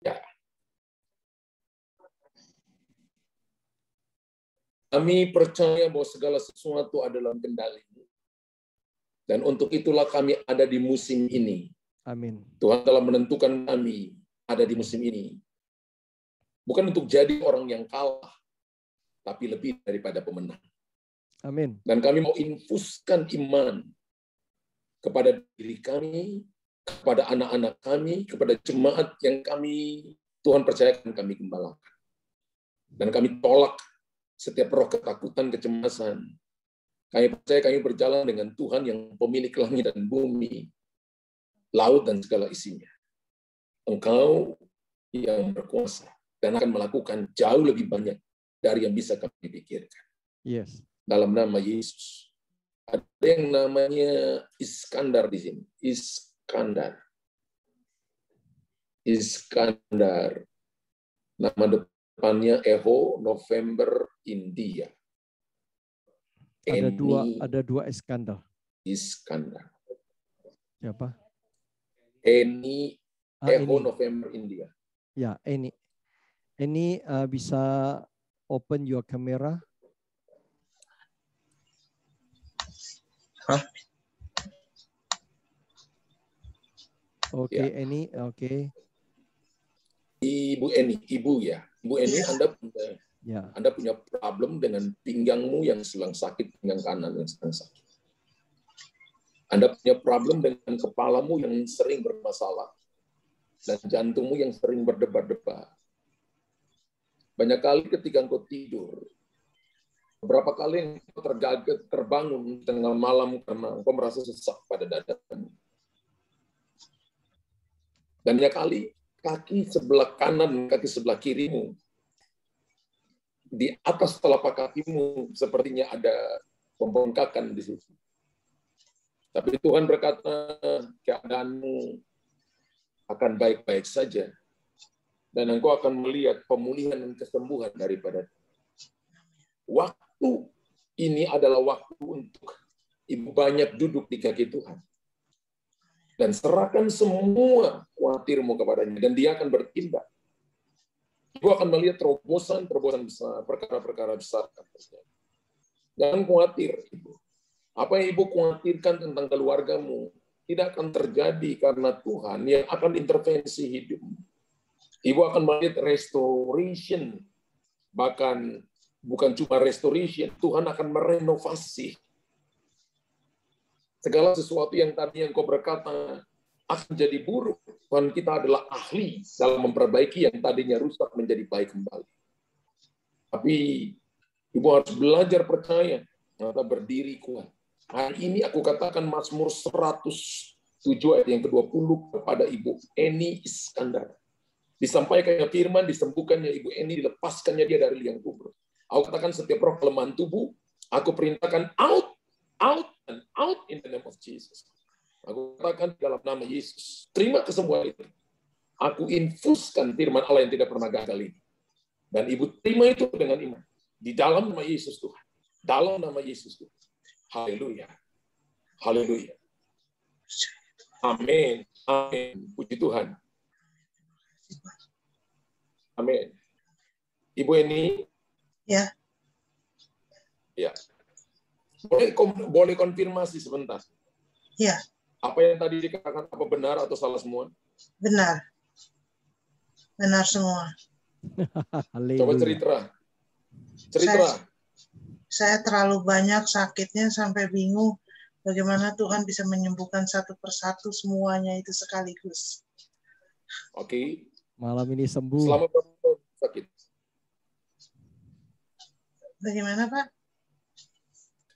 Ya. Kami percaya bahwa segala sesuatu adalah kendali. Dan untuk itulah kami ada di musim ini. Amin. Tuhan telah menentukan kami ada di musim ini. Bukan untuk jadi orang yang kalah, tapi lebih daripada pemenang. Amin. Dan kami mau infuskan iman kepada diri kami, kepada anak-anak kami, kepada jemaat yang Tuhan percayakan kami gembalakan. Dan kami tolak setiap roh ketakutan, kecemasan. Kami percaya kami berjalan dengan Tuhan yang pemilik langit dan bumi, laut dan segala isinya. Engkau yang berkuasa dan akan melakukan jauh lebih banyak dari yang bisa kami pikirkan. Yes. Dalam nama Yesus. Ada yang namanya Iskandar di sini. Iskandar. Nama depannya Eho, November, India. Ada dua Iskandar. Iskandar. Siapa? Eho, ini. November, India. Ya, ini. Ini bisa open your camera. Hah? Oke, Ya. ini oke. Ibu Eni, Ibu ya. Ibu Eni, Anda punya problem dengan pinggangmu yang sedang sakit, pinggang kanan yang sedang sakit. Anda punya problem dengan kepalamu yang sering bermasalah dan jantungmu yang sering berdebar-debar. Banyak kali ketika engkau tidur, beberapa kali engkau terbangun tengah malam karena engkau merasa sesak pada dadamu. Dan banyak kali kaki sebelah kanan, kaki sebelah kirimu, di atas telapak kakimu sepertinya ada pembengkakan di situ. Tapi Tuhan berkata, keadaanmu akan baik-baik saja. Dan engkau akan melihat pemulihan dan kesembuhan daripada. Waktu ini adalah waktu untuk ibu banyak duduk di kaki Tuhan. Dan serahkan semua khawatirmu kepadanya. Dan dia akan bertindak. Ibu akan melihat terobosan besar, perkara-perkara besar. Jangan khawatir, Ibu. Apa yang Ibu khawatirkan tentang keluargamu tidak akan terjadi karena Tuhan yang akan intervensi hidupmu. Ibu akan melihat restoration, bahkan bukan cuma restoration, Tuhan akan merenovasi. Segala sesuatu yang tadi yang kau berkata akan jadi buruk, Tuhan kita adalah ahli dalam memperbaiki yang tadinya rusak menjadi baik kembali. Tapi Ibu harus belajar percaya, ternyata berdiri kuat. Hari ini aku katakan Mazmur 107 ayat yang ke-20 kepada Ibu Eni Iskandar. Disampaikannya firman, disembuhkannya Ibu Eni, dilepaskannya dia dari liang kubur. Aku katakan setiap roh kelemahan tubuh, aku perintahkan out, and out in the name of Jesus. Aku katakan dalam nama Yesus, terima kesembuhan itu. Aku infuskan firman Allah yang tidak pernah gagal ini. Dan Ibu terima itu dengan iman. Di dalam nama Yesus Tuhan. Dalam nama Yesus Tuhan. Haleluya. Haleluya. Amin. Amin. Puji Tuhan. Amin. Ibu Eni? Ya. Ya. Boleh konfirmasi sebentar? Ya. Apa yang tadi dikatakan, apa benar atau salah semua? Benar. Benar semua. Coba cerita. Saya terlalu banyak sakitnya sampai bingung bagaimana Tuhan bisa menyembuhkan satu persatu semuanya itu sekaligus. Oke. Malam ini sembuh. Selama berapa tahun sakit? Bagaimana, Pak?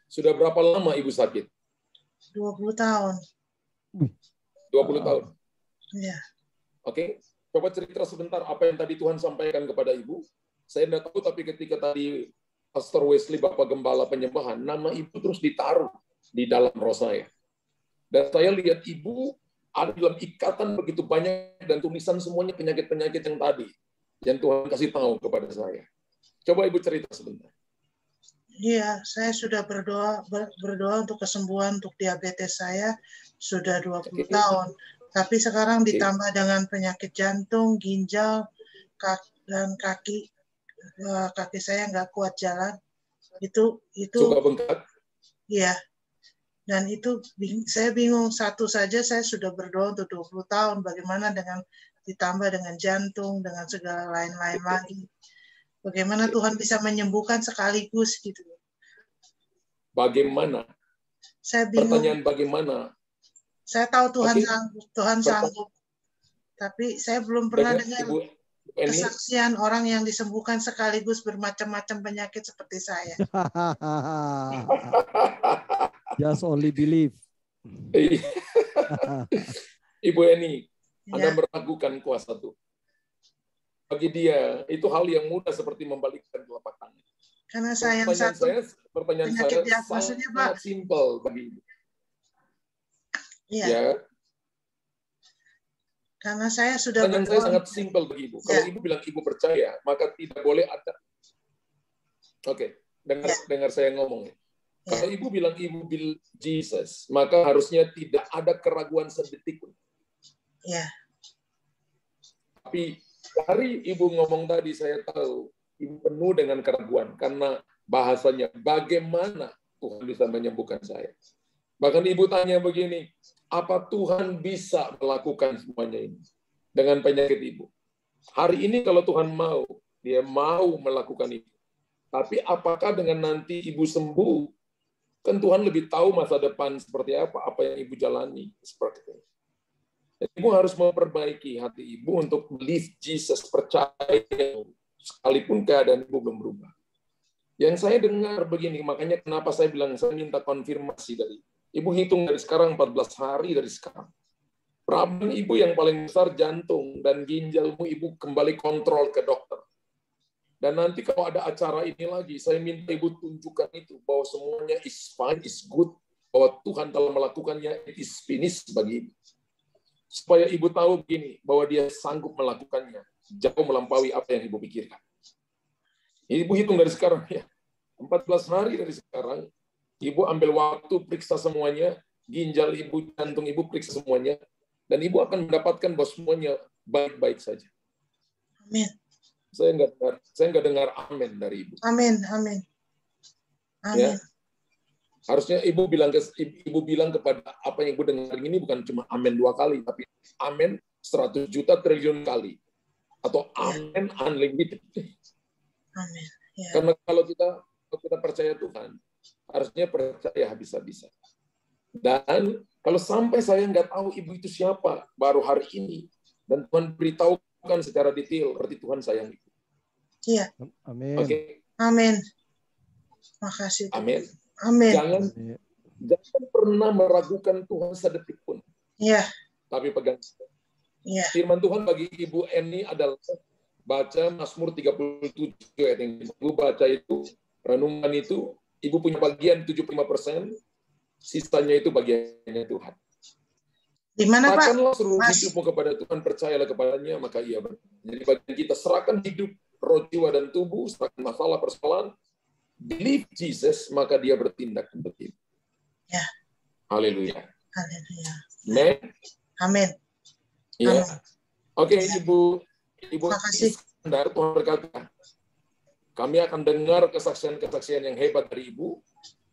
Sudah berapa lama Ibu sakit? 20 tahun. 20 tahun? Ya. Oke. Coba cerita sebentar apa yang tadi Tuhan sampaikan kepada Ibu. Saya tidak tahu, tapi ketika tadi Pastor Wesley, Bapak Gembala Penyembahan, nama Ibu terus ditaruh di dalam roh saya. Dan saya lihat Ibu ada dalam ikatan begitu banyak dan tulisan semuanya penyakit-penyakit yang tadi. Yang Tuhan kasih tahu kepada saya. Coba Ibu cerita sebentar. Iya, saya sudah berdoa untuk kesembuhan untuk diabetes saya sudah 20 tahun. Tapi sekarang Oke. ditambah dengan penyakit jantung, ginjal, dan kaki saya nggak kuat jalan. Itu Suka bengkak. ya. Dan itu saya bingung, satu saja saya sudah berdoa untuk 20 tahun. Bagaimana dengan ditambah dengan jantung, dengan segala lain-lain lagi. Bagaimana Tuhan bisa menyembuhkan sekaligus gitu. Bagaimana? Saya bingung. Pertanyaan bagaimana? Saya tahu Tuhan Oke. sanggup, Tuhan sanggup. Tapi saya belum pernah dengar Ibu Eni, kesaksian orang yang disembuhkan sekaligus bermacam-macam penyakit seperti saya. Just only believe. Ibu Eni, Anda meragukan kuasa Tuhan. Bagi dia, itu hal yang mudah seperti membalikkan telapak tangan. Karena saya yang Pertanyaan saya sangat simpel bagi Ibu. Ya. Karena saya sudah pertanyaan saya sangat simpel bagi Ibu. Kalau Ibu bilang Ibu percaya, maka tidak boleh ada. Oke, dengar saya ngomong. Kalau Ibu bilang Ibu bill Jesus, maka harusnya tidak ada keraguan sedetik pun. Ya. Tapi dari Ibu ngomong tadi, saya tahu Ibu penuh dengan keraguan karena bahasanya bagaimana Tuhan bisa menyembuhkan saya. Bahkan Ibu tanya begini, apa Tuhan bisa melakukan semuanya ini dengan penyakit Ibu? Hari ini kalau Tuhan mau, Dia mau melakukan itu. Tapi apakah dengan nanti Ibu sembuh, kan Tuhan lebih tahu masa depan seperti apa yang Ibu jalani. Seperti itu. Ibu harus memperbaiki hati Ibu untuk believe Jesus, percaya sekalipun keadaan Ibu belum berubah. Yang saya dengar begini, makanya kenapa saya bilang saya minta konfirmasi dari Ibu. Hitung dari sekarang 14 hari dari sekarang. Problem Ibu yang paling besar jantung dan ginjalmu, Ibu kembali kontrol ke dokter. Dan nanti kalau ada acara ini lagi, saya minta Ibu tunjukkan itu, bahwa semuanya is fine, is good, bahwa Tuhan telah melakukannya, it is finished bagi Ibu. Supaya Ibu tahu begini, bahwa Dia sanggup melakukannya, jauh melampaui apa yang Ibu pikirkan. Ibu hitung dari sekarang, ya 14 hari dari sekarang, Ibu ambil waktu periksa semuanya, ginjal Ibu, jantung Ibu periksa semuanya, dan Ibu akan mendapatkan bahwa semuanya baik-baik saja. Amin. Saya nggak dengar amin dari Ibu. Amin, amin. Amin. Ya. Harusnya Ibu bilang kepada apa yang Ibu dengar ini bukan cuma amin 2 kali, tapi amin 100 juta triliun kali. Atau amin unlimited. Amin. Ya. Karena kalau kita percaya Tuhan, harusnya percaya habis-habisan. Dan kalau sampai saya nggak tahu Ibu itu siapa, baru hari ini, dan Tuhan beritahukan secara detail, berarti Tuhan sayang Ibu. Iya. Amin. Oke. Amin. Makasih. Amin. Amin. Jangan pernah meragukan Tuhan sedetik pun. Iya. Tapi pegang. Iya. Firman Tuhan bagi Ibu Eni adalah baca Mazmur 37 ayat yang Ibu baca itu, renungan itu, Ibu punya bagian 75%, sisanya itu bagiannya Tuhan. Di mana, Pak? Serahkanlah seluruh hidupmu kepada Tuhan, percayalah kepadanya, maka Ia berkata. Jadi bagian kita serahkan hidup, roh, jiwa, dan tubuh, serahkan masalah, persoalan, believe Jesus, maka Dia bertindak untuk itu. Ya. Haleluya. Haleluya. Amen. Amin. Ya. Oke, Ibu Makasih. Iskandar, Tuhan berkata, kami akan dengar kesaksian-kesaksian yang hebat dari Ibu,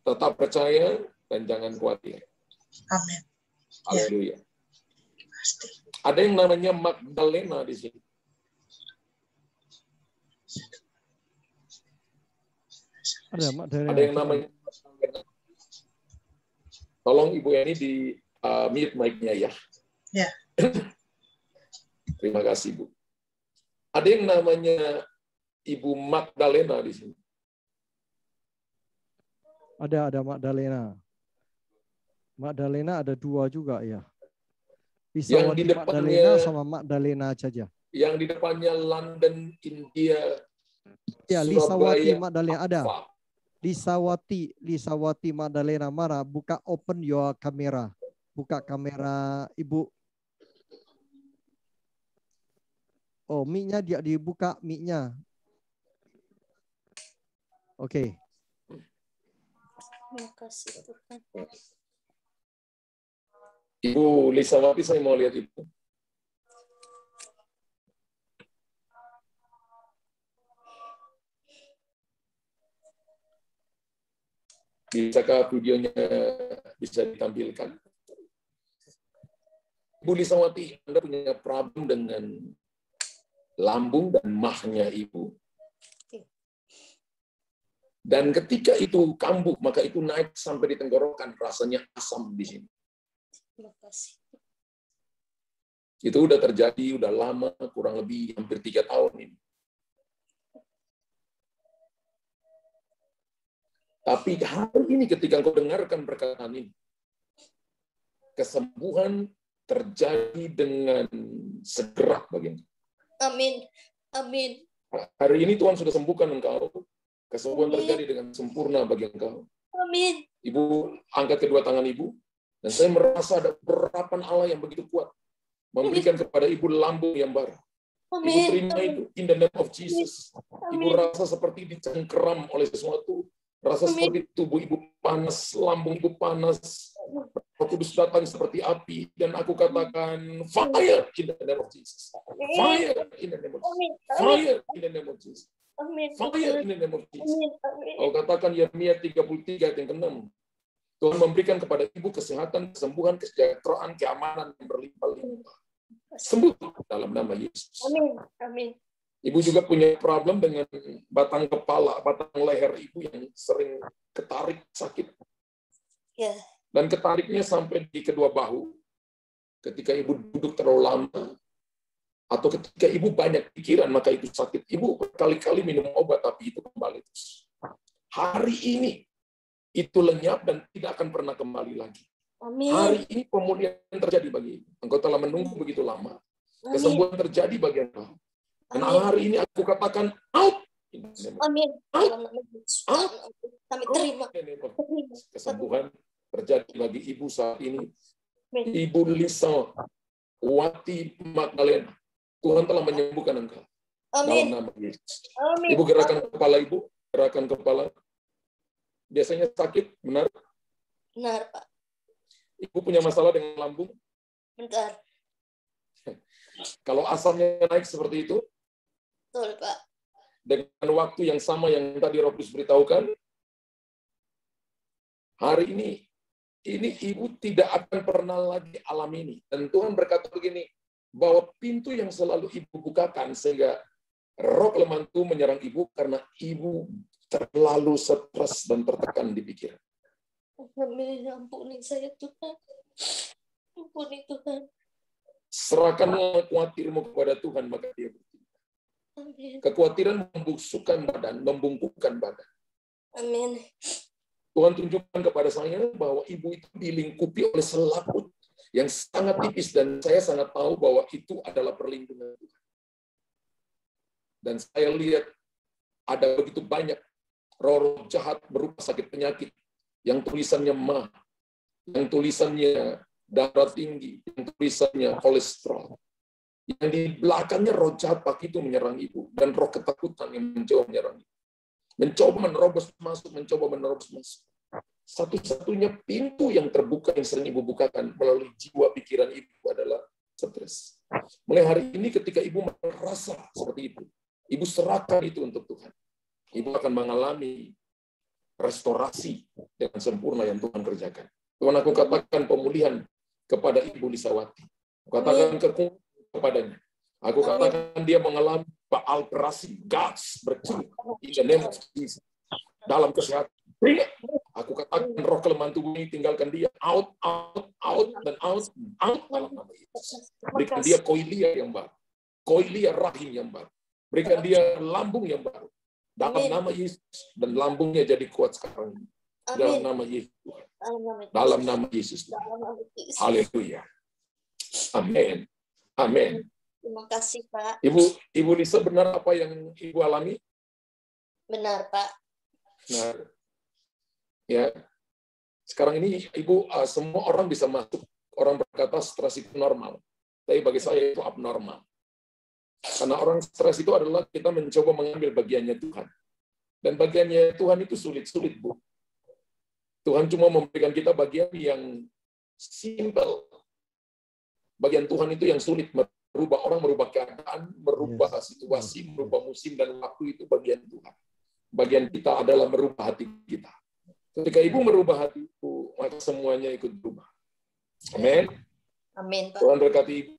tetap percaya dan jangan khawatir. Amin. Haleluya. Pasti. Ada yang namanya Magdalena di sini. Ada yang namanya Magdalena. Tolong Ibu Eni di mute mic-nya ya. Ya. Terima kasih, Bu. Ada yang namanya Ibu Magdalena di sini. Ada Magdalena. Magdalena ada 2 juga ya. Yang di depannya Magdalena sama Magdalena saja. Yang di depannya London, India. Ya, Lisawati Surabaya, Magdalena ada. apa? Lisawati Magdalena Mara, buka open your camera. Buka kamera Ibu. Oh, mic-nya dia dibuka mic-nya. Oke. Ibu Lisawati, saya mau lihat Ibu. Bisakah videonya bisa ditampilkan? Ibu Lisawati, Anda punya problem dengan lambung dan mahnya Ibu. Dan ketika itu kambuh, maka itu naik sampai di tenggorokan, rasanya asam di sini. Itu udah terjadi, udah lama, kurang lebih hampir 3 tahun ini. Tapi hari ini ketika engkau dengarkan perkataan ini, kesembuhan terjadi dengan segera bagi engkau. Amin. Amin. Hari ini Tuhan sudah sembuhkan engkau. Kesembuhan terjadi dengan sempurna bagi engkau. Amin. Ibu angkat kedua tangan Ibu, dan saya merasa ada urapan Allah yang begitu kuat memberikan kepada Ibu lambung yang baru. Ibu terima itu in the name of Jesus. Ibu rasa seperti dicengkeram oleh sesuatu, rasa seperti tubuh Ibu panas, lambung Ibu panas. Roh Kudus datang seperti api, dan aku katakan fire in the name of Jesus. Fire in the name of Jesus. Fire in the name of Jesus. Fire in the name of Jesus. Kau katakan Yeremia 33 ayat yang ke-6. Tuhan memberikan kepada Ibu kesehatan, kesembuhan, kesejahteraan, keamanan yang berlimpah-limpah. Sembuh dalam nama Yesus. Amin. Ibu juga punya problem dengan batang kepala, batang leher Ibu yang sering ketarik sakit. Ya. Dan ketariknya sampai di kedua bahu. Ketika Ibu duduk terlalu lama, atau ketika Ibu banyak pikiran, maka itu sakit. Ibu berkali-kali minum obat, tapi itu kembali terus. Hari ini, itu lenyap dan tidak akan pernah kembali lagi. Amin. Hari ini pemulihan terjadi bagi Ibu. Engkau telah menunggu begitu lama. Kesembuhan terjadi bagi engkau. Dan hari ini aku katakan, out. Amin. Out. Kami terima. Kesembuhan terjadi bagi Ibu saat ini. Ibu Lisawati Magdalena. Tuhan telah menyembuhkan engkau. Amin. Dalam nama Yesus. Amin. Ibu gerakan kepala Ibu. Gerakan kepala. Biasanya sakit, benar? Benar, Pak. Ibu punya masalah dengan lambung? Bentar. Kalau asamnya naik seperti itu, Betul, Pak. dengan waktu yang sama yang tadi Roh Kudus beritahukan, hari ini Ibu tidak akan pernah lagi alami ini. Dan Tuhan berkata begini, bahwa pintu yang selalu Ibu bukakan, sehingga roh kelemahan itu menyerang Ibu, karena Ibu terlalu stres dan tertekan di pikiran. Amin. Ampuni saya, Tuhan. Ampuni, Tuhan. Serahkanlah khawatirmu kepada Tuhan, maka Dia bertindak. Amin. Kekhawatiran membusukkan badan, membungkukkan badan. Amin. Tuhan tunjukkan kepada saya bahwa Ibu itu dilingkupi oleh selaput yang sangat tipis, dan saya sangat tahu bahwa itu adalah perlindungan Tuhan. Dan saya lihat ada begitu banyak roh-roh jahat berupa sakit penyakit, yang tulisannya mah, yang tulisannya darah tinggi, yang tulisannya kolesterol. Yang di belakangnya roh jahat pagi itu menyerang Ibu, dan roh ketakutan yang mencoba menyerang Ibu. Mencoba menerobos masuk, mencoba menerobos masuk. Satu-satunya pintu yang terbuka yang sering Ibu bukakan melalui jiwa pikiran Ibu adalah stres. Mulai hari ini ketika Ibu merasa seperti itu, Ibu serahkan itu untuk Tuhan. Ibu akan mengalami restorasi dengan sempurna yang Tuhan kerjakan. Tuhan, aku katakan pemulihan kepada Ibu Lisawati. Aku katakan kepadanya. Aku katakan dia mengalami operasi God's breakthrough in the name of Jesus. Dalam kesehatan. Aku katakan roh kelemahan tubuh ini tinggalkan dia. Out, dan out dalam nama Yesus. Berikan dia koilia yang baru. Koilia rahim yang baru. Berikan dia lambung yang baru. Dalam nama Yesus. Dan lambungnya jadi kuat sekarang. Dalam nama Yesus. Dalam nama Yesus. Haleluya. Amin. Amin. Terima kasih, Pak. Ibu Lisa, benar apa yang Ibu alami? Benar, Pak. Benar. Ya. Sekarang ini Ibu, semua orang bisa masuk. Orang berkata stres itu normal. Tapi bagi saya itu abnormal. Karena orang stres itu adalah kita mencoba mengambil bagiannya Tuhan. Dan bagiannya Tuhan itu sulit-sulit, Bu. Tuhan cuma memberikan kita bagian yang simple. bagian Tuhan itu yang sulit, merubah orang, merubah keadaan, merubah situasi, merubah musim dan waktu, itu bagian Tuhan. Bagian kita adalah merubah hati kita. Ketika Ibu merubah hati Ibu, maka semuanya ikut berubah. Amin. Amin, Pak. Tuhan berkati Ibu.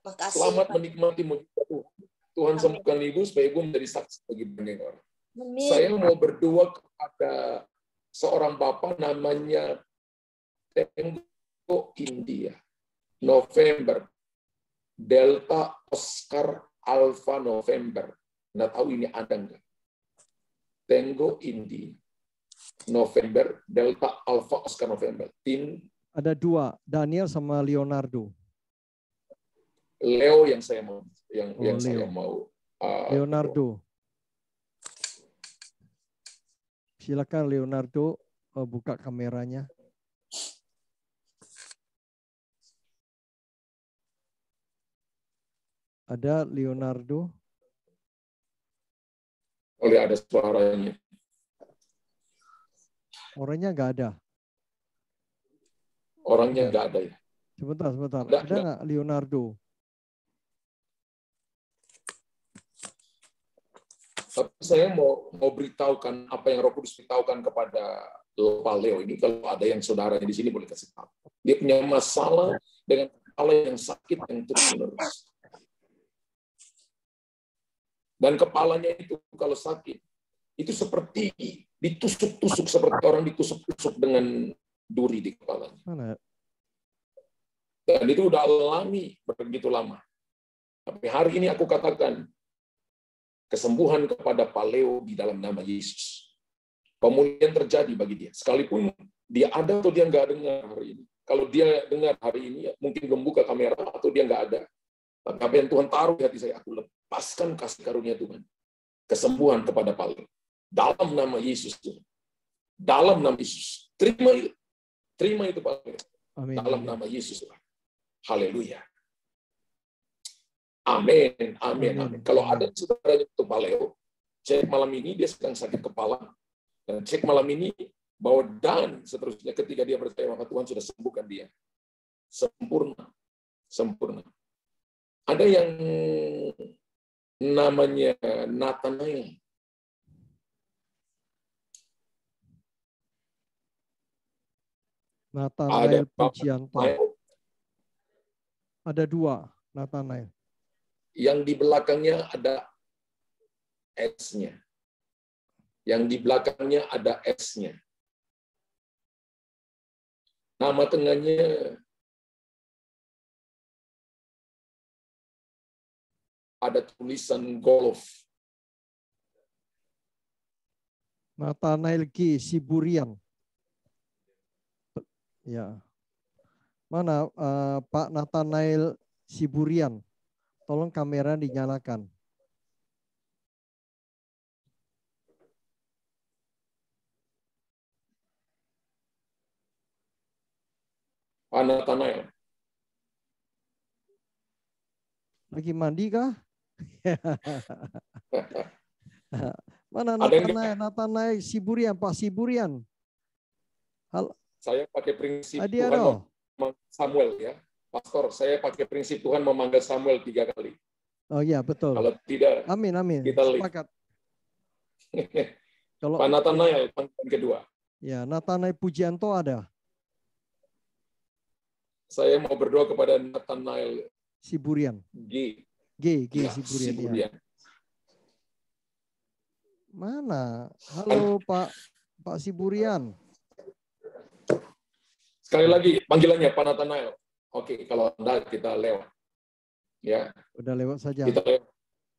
Makasih, Selamat Pak. menikmati mujizat Tuhan. Tuhan Amin. sembuhkan Ibu supaya Ibu menjadi saksi bagi banyak orang. Amin. Saya mau berdoa kepada seorang bapak namanya Tenggo India. November. Delta Oscar Alpha November. Nggak tahu ini ada nggak? Tenggo India. November, Delta Alpha Oscar November. Tim Ada 2, Daniel sama Leonardo. Leo yang saya mau, yang Leo. saya mau. Leonardo. Silakan Leonardo buka kameranya. Ada Leonardo. Oleh ada suaranya. Orangnya nggak ada. Orangnya nggak ada ya. Sebentar. Ada Nggak Leonardo? Tapi saya mau beritahukan apa yang Roh Kudus beritahukan kepada Pak Leo ini. Kalau ada yang saudaranya di sini boleh kasih tahu. Dia punya masalah dengan kepala yang sakit yang terus-menerus. Dan kepalanya itu kalau sakit, itu seperti ditusuk-tusuk, seperti orang ditusuk-tusuk dengan duri di kepalanya. Mana? Dan itu udah alami begitu lama. Tapi hari ini aku katakan, kesembuhan kepada Pak Leo di dalam nama Yesus. Pemulihan terjadi bagi dia. Sekalipun dia ada atau dia nggak dengar hari ini. Kalau dia dengar hari ini, mungkin belum buka kamera atau dia nggak ada. Tapi apa yang Tuhan taruh di hati saya, aku lepaskan kasih karunia Tuhan. Kesembuhan kepada Pak Leo. Dalam nama Yesus. Dalam nama Yesus. Terima itu Pak Leo. Amin. Dalam nama Yesus. Haleluya. Amin. Kalau ada saudaranya itu Pak Leo, cek malam ini dia sedang sakit kepala. Dan cek malam ini bahwa dan seterusnya ketika dia percaya maka Tuhan sudah sembuhkan dia. Sempurna. Ada yang namanya Nathanael. Nathanael Pujianto. Ada 2 Nathanael. Yang di belakangnya ada S-nya. Yang di belakangnya ada S-nya. Nama tengahnya ada tulisan golf. Nathanael G. Siburian. Ya. Mana Pak Nathanael Siburian? Tolong kamera dinyalakan. Pak Nathanael. Lagi mandi kah? Mana Ada yang Nathanael Siburian, Pak Siburian? Halo. Saya pakai prinsip Adiano. Tuhan memanggil Samuel ya. Pastor, saya pakai prinsip Tuhan memanggil Samuel 3 kali. Oh iya, betul. Kalau tidak, Amin. kita lihat. Sepakat. Kalau Pak Nathanael panggilan kedua. ya, Nathanael Pujianto ada. Saya mau berdoa kepada Nathanael Siburian. G. Siburian. Siburian. Ya. Mana? Halo Pak Siburian. Sekali lagi panggilannya Pak Nathanael. Oke, kalau Anda kita lewat. Ya. Udah lewat saja. Kita lewat.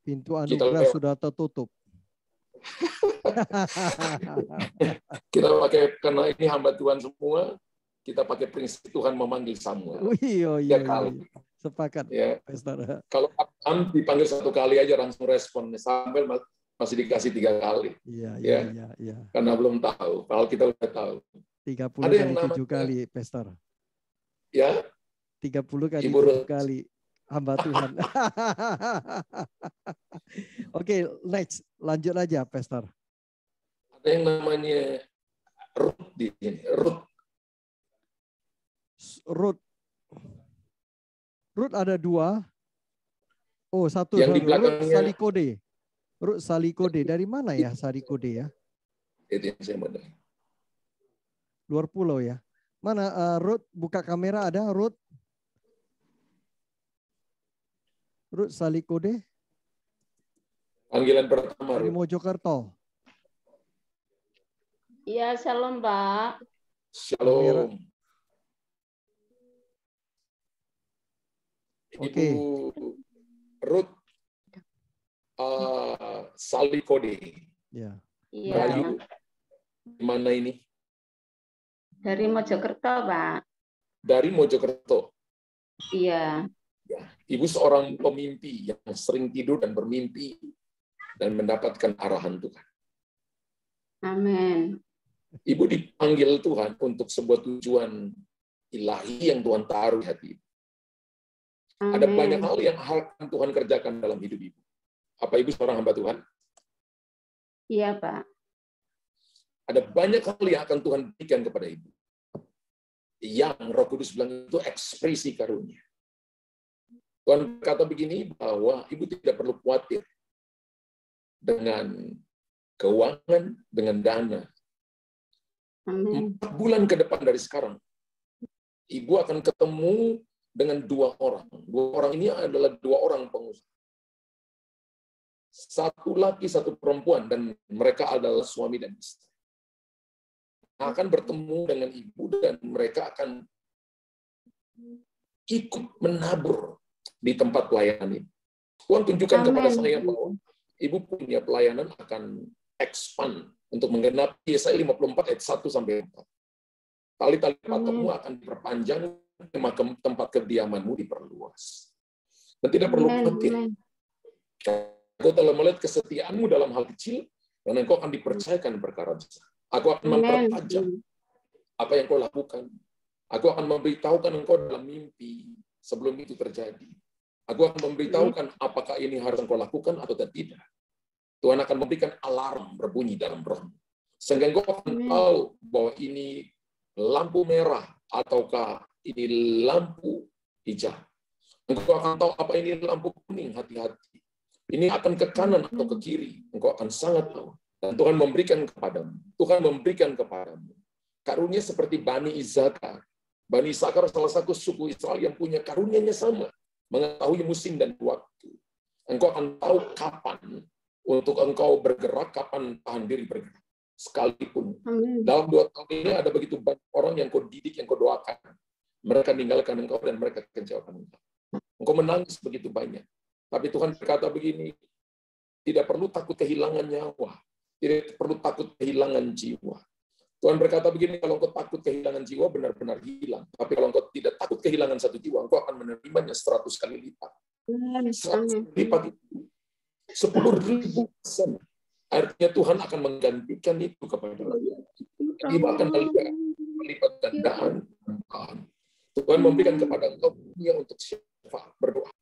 Pintu anugerah sudah tertutup. Kita pakai, karena ini hamba Tuhan semua, kita pakai prinsip Tuhan memanggil Samuel. Iya. Kali. Sepakat. Ya. Pastor. Kalau Abraham dipanggil 1 kali aja langsung respon. Samuel masih dikasih 3 kali. Iya. Karena belum tahu. Kalau kita udah tahu. 30 Ada yang kali 7 namanya, kali, Pastor. Ya. 30 kali Ibu 7 kali hamba Tuhan. Oke, next. Lanjut aja, Pastor. Ada yang namanya Ruth di sini. Ruth. Ruth ada 2. Oh, satu. Yang di Ruth belakangnya Salikode. Ruth Salikode. Dari mana ya Salikode ya? itu yang saya mau dengar. Luar pulau ya. Mana Ruth, buka kamera ada Ruth? Ruth Salikode Panggilan pertama dari Ruth. Mojokerto. Iya, shalom, Pak. Shalom. Oke. Ibu Ruth Salikode. Ya. Iya, Rayu, di mana ini? dari Mojokerto, Pak. Dari Mojokerto. Iya. Ya, ibu seorang pemimpi yang sering tidur dan bermimpi dan mendapatkan arahan Tuhan. Amin. Ibu dipanggil Tuhan untuk sebuah tujuan ilahi yang Tuhan taruh di hati ibu. Ada banyak hal yang akan Tuhan kerjakan dalam hidup ibu. Apa ibu seorang hamba Tuhan? Iya, Pak. Ada banyak hal yang akan Tuhan berikan kepada ibu. Yang Roh Kudus bilang itu ekspresi karunia. Tuhan kata begini, bahwa ibu tidak perlu khawatir dengan keuangan, dengan dana. Amin. 4 bulan ke depan dari sekarang, ibu akan ketemu dengan 2 orang. 2 orang ini adalah 2 orang pengusaha. 1 laki, 1 perempuan, dan mereka adalah suami dan istri. Akan bertemu dengan ibu dan mereka akan ikut menabur di tempat pelayanan ini. Tuhan tunjukkan kepada saya bahwa ibu punya pelayanan akan expand untuk menggenapi Yesaya 54 ayat 1 sampai 4. Tali-tali patukmu akan diperpanjang, tempat kediamanmu diperluas. Dan tidak perlu khawatir. Aku telah melihat kesetiaanmu dalam hal kecil, dan engkau akan dipercayakan perkara besar. Aku akan mempertajam apa yang kau lakukan. Aku akan memberitahukan engkau dalam mimpi sebelum itu terjadi. Aku akan memberitahukan apakah ini harus engkau lakukan atau tidak. Tuhan akan memberikan alarm berbunyi dalam rohmu. Sehingga engkau akan tahu bahwa ini lampu merah ataukah ini lampu hijau. Engkau akan tahu apa ini lampu kuning, hati-hati. Ini akan ke kanan atau ke kiri. Engkau akan sangat tahu. Dan Tuhan memberikan kepadamu. Tuhan memberikan kepadamu karunia seperti Bani Isakar. Bani Isakar salah satu suku Israel yang punya karunianya sama. Mengetahui musim dan waktu. Engkau akan tahu kapan untuk engkau bergerak, kapan tahan diri bergerak. Sekalipun. Dalam 2 tahun ini ada begitu banyak orang yang kau didik, yang kau doakan. Mereka meninggalkan engkau dan mereka kecewakan engkau. Engkau menangis begitu banyak. Tapi Tuhan berkata begini, tidak perlu takut kehilangan nyawa. Tidak perlu takut kehilangan jiwa. Tuhan berkata begini, kalau engkau takut kehilangan jiwa, benar-benar hilang. Tapi kalau engkau tidak takut kehilangan 1 jiwa, engkau akan menerimanya 100 kali lipat. 100 kali lipat itu 10.000%. Artinya Tuhan akan menggantikan itu kepada dia. Dia akan melipat gandaan. Tuhan memberikan kepada engkau dunia untuk syafaat, berdoa.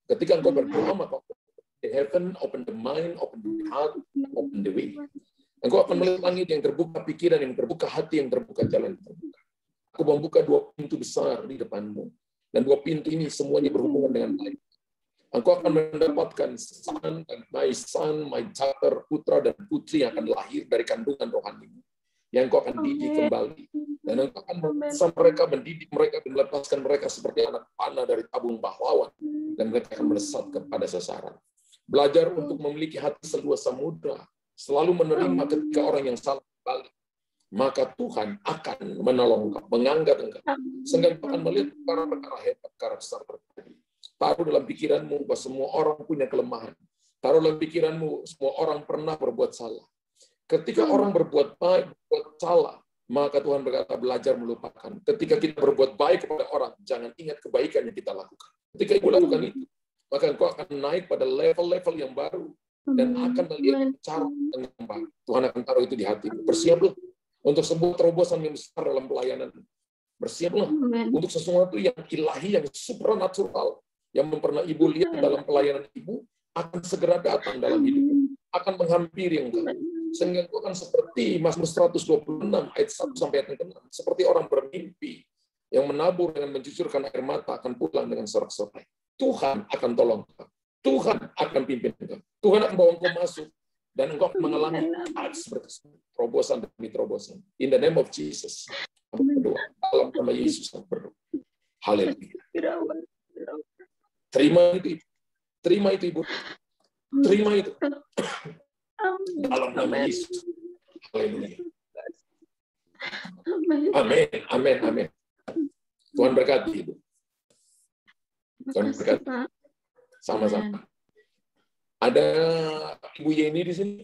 Ketika engkau berdoa, maka the heaven, open the mind, open the heart, open the way. Engkau akan melihat langit yang terbuka, pikiran yang terbuka, hati yang terbuka, jalan yang terbuka. Aku membuka 2 pintu besar di depanmu. Dan 2 pintu ini semuanya berhubungan dengan baik. Engkau akan mendapatkan son, my daughter, putra dan putri yang akan lahir dari kandungan rohanimu. Yang engkau akan didik kembali. Dan engkau akan memaksa mereka, mendidik mereka, dan melepaskan mereka seperti anak panah dari tabung pahlawan. Dan mereka akan melesat kepada sasaran. Belajar untuk memiliki hati seluas samudra. Selalu menerima ketika orang yang salah kembali. Maka Tuhan akan menolong engkau, mengangkat engkau. Sehingga engkau akan melihat perkara-perkara hebat, perkara besar terjadi. Taruh dalam pikiranmu bahwa semua orang punya kelemahan. Taruh dalam pikiranmu semua orang pernah berbuat salah. Ketika orang berbuat baik, berbuat salah, maka Tuhan berkata belajar melupakan. Ketika kita berbuat baik kepada orang, jangan ingat kebaikan yang kita lakukan. Ketika ibu lakukan itu, maka engkau akan naik pada level-level yang baru dan akan melihat cara yang baru. Tuhan akan taruh itu di hatimu. Bersiaplah untuk sebuah terobosan yang besar dalam pelayanan. Bersiaplah untuk sesuatu yang ilahi, yang supranatural, yang pernah ibu lihat dalam pelayanan ibu, akan segera datang dalam hidupmu. Akan menghampiri engkau. Sehingga engkau akan seperti Mazmur 126 ayat 1 sampai ayat 6. Seperti orang bermimpi. yang menabur dengan mencucurkan air mata akan pulang dengan sorak-sorai. Tuhan akan tolong engkau. Tuhan akan pimpin engkau. Tuhan akan bawa engkau masuk dan engkau mengalami terobosan demi terobosan. In the name of Jesus. Berdoa dalam nama Yesus berdoa. Haleluya. Terima itu, Ibu. Terima itu, Ibu. Terima itu. Dalam nama Yesus. Haleluya. Amin. Amin. Amin. Tuhan berkati, Ibu. Tuhan berkati. Sama-sama. Ada Ibu Yeni di sini?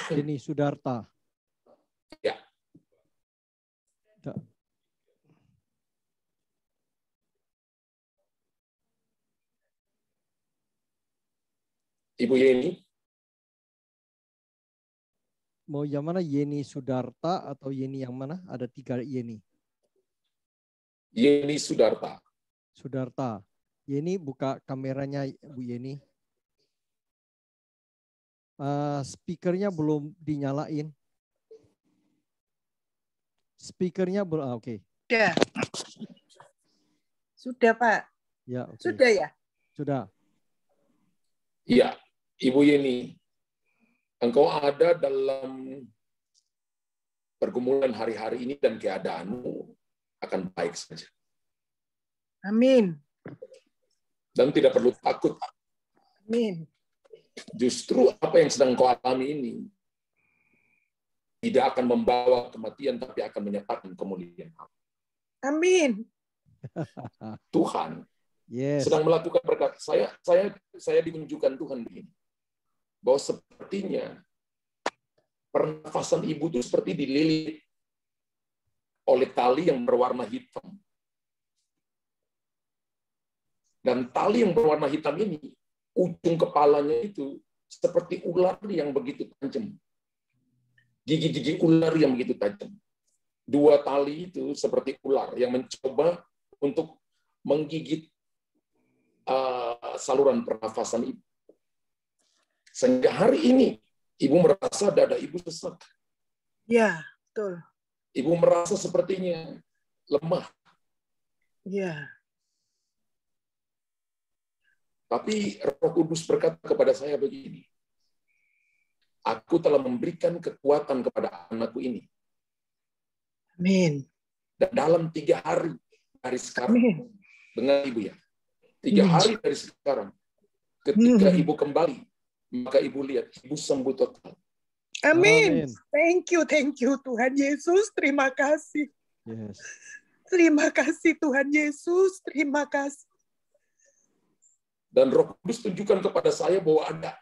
Yeni Sudarta. Ya. Ibu Yeni? Mau yang mana, Yeni Sudarta atau Yeni yang mana? Ada 3 Yeni. Yeni Sudarta. Sudarta. Yeni, buka kameranya, Bu Yeni. Speakernya belum dinyalain. Speakernya belum, oke. Sudah. Sudah, Pak. Ya, okay. Sudah ya? Sudah. Iya, Ibu Yeni. Engkau ada dalam pergumulan hari-hari ini dan keadaanmu akan baik saja. Amin. Dan tidak perlu takut. Amin. Justru apa yang sedang kau alami ini tidak akan membawa kematian, tapi akan menyatakan kemuliaan. Amin. Tuhan Yes. sedang melakukan berkat. Saya ditunjukkan Tuhan begini, bahwa sepertinya pernafasan ibu itu seperti dililit oleh tali yang berwarna hitam. Dan tali yang berwarna hitam ini, ujung kepalanya itu seperti ular yang begitu tajam. Gigi-gigi ular yang begitu tajam. 2 tali itu seperti ular yang mencoba untuk menggigit saluran pernafasan ibu. Sehingga hari ini, ibu merasa dada ibu sesak. Ya, betul. Ibu merasa sepertinya lemah. Ya. Tapi Roh Kudus berkata kepada saya begini, aku telah memberikan kekuatan kepada anakku ini. Amin. Dan dalam 3 hari dari sekarang, Amin. dengan ibu ya, 3 hari dari sekarang, ketika ibu kembali, maka ibu lihat, ibu sembuh total. Amin. Amin. Thank you Tuhan Yesus. Terima kasih. Yes. Terima kasih Tuhan Yesus. Terima kasih. Dan Roh Kudus tunjukkan kepada saya bahwa ada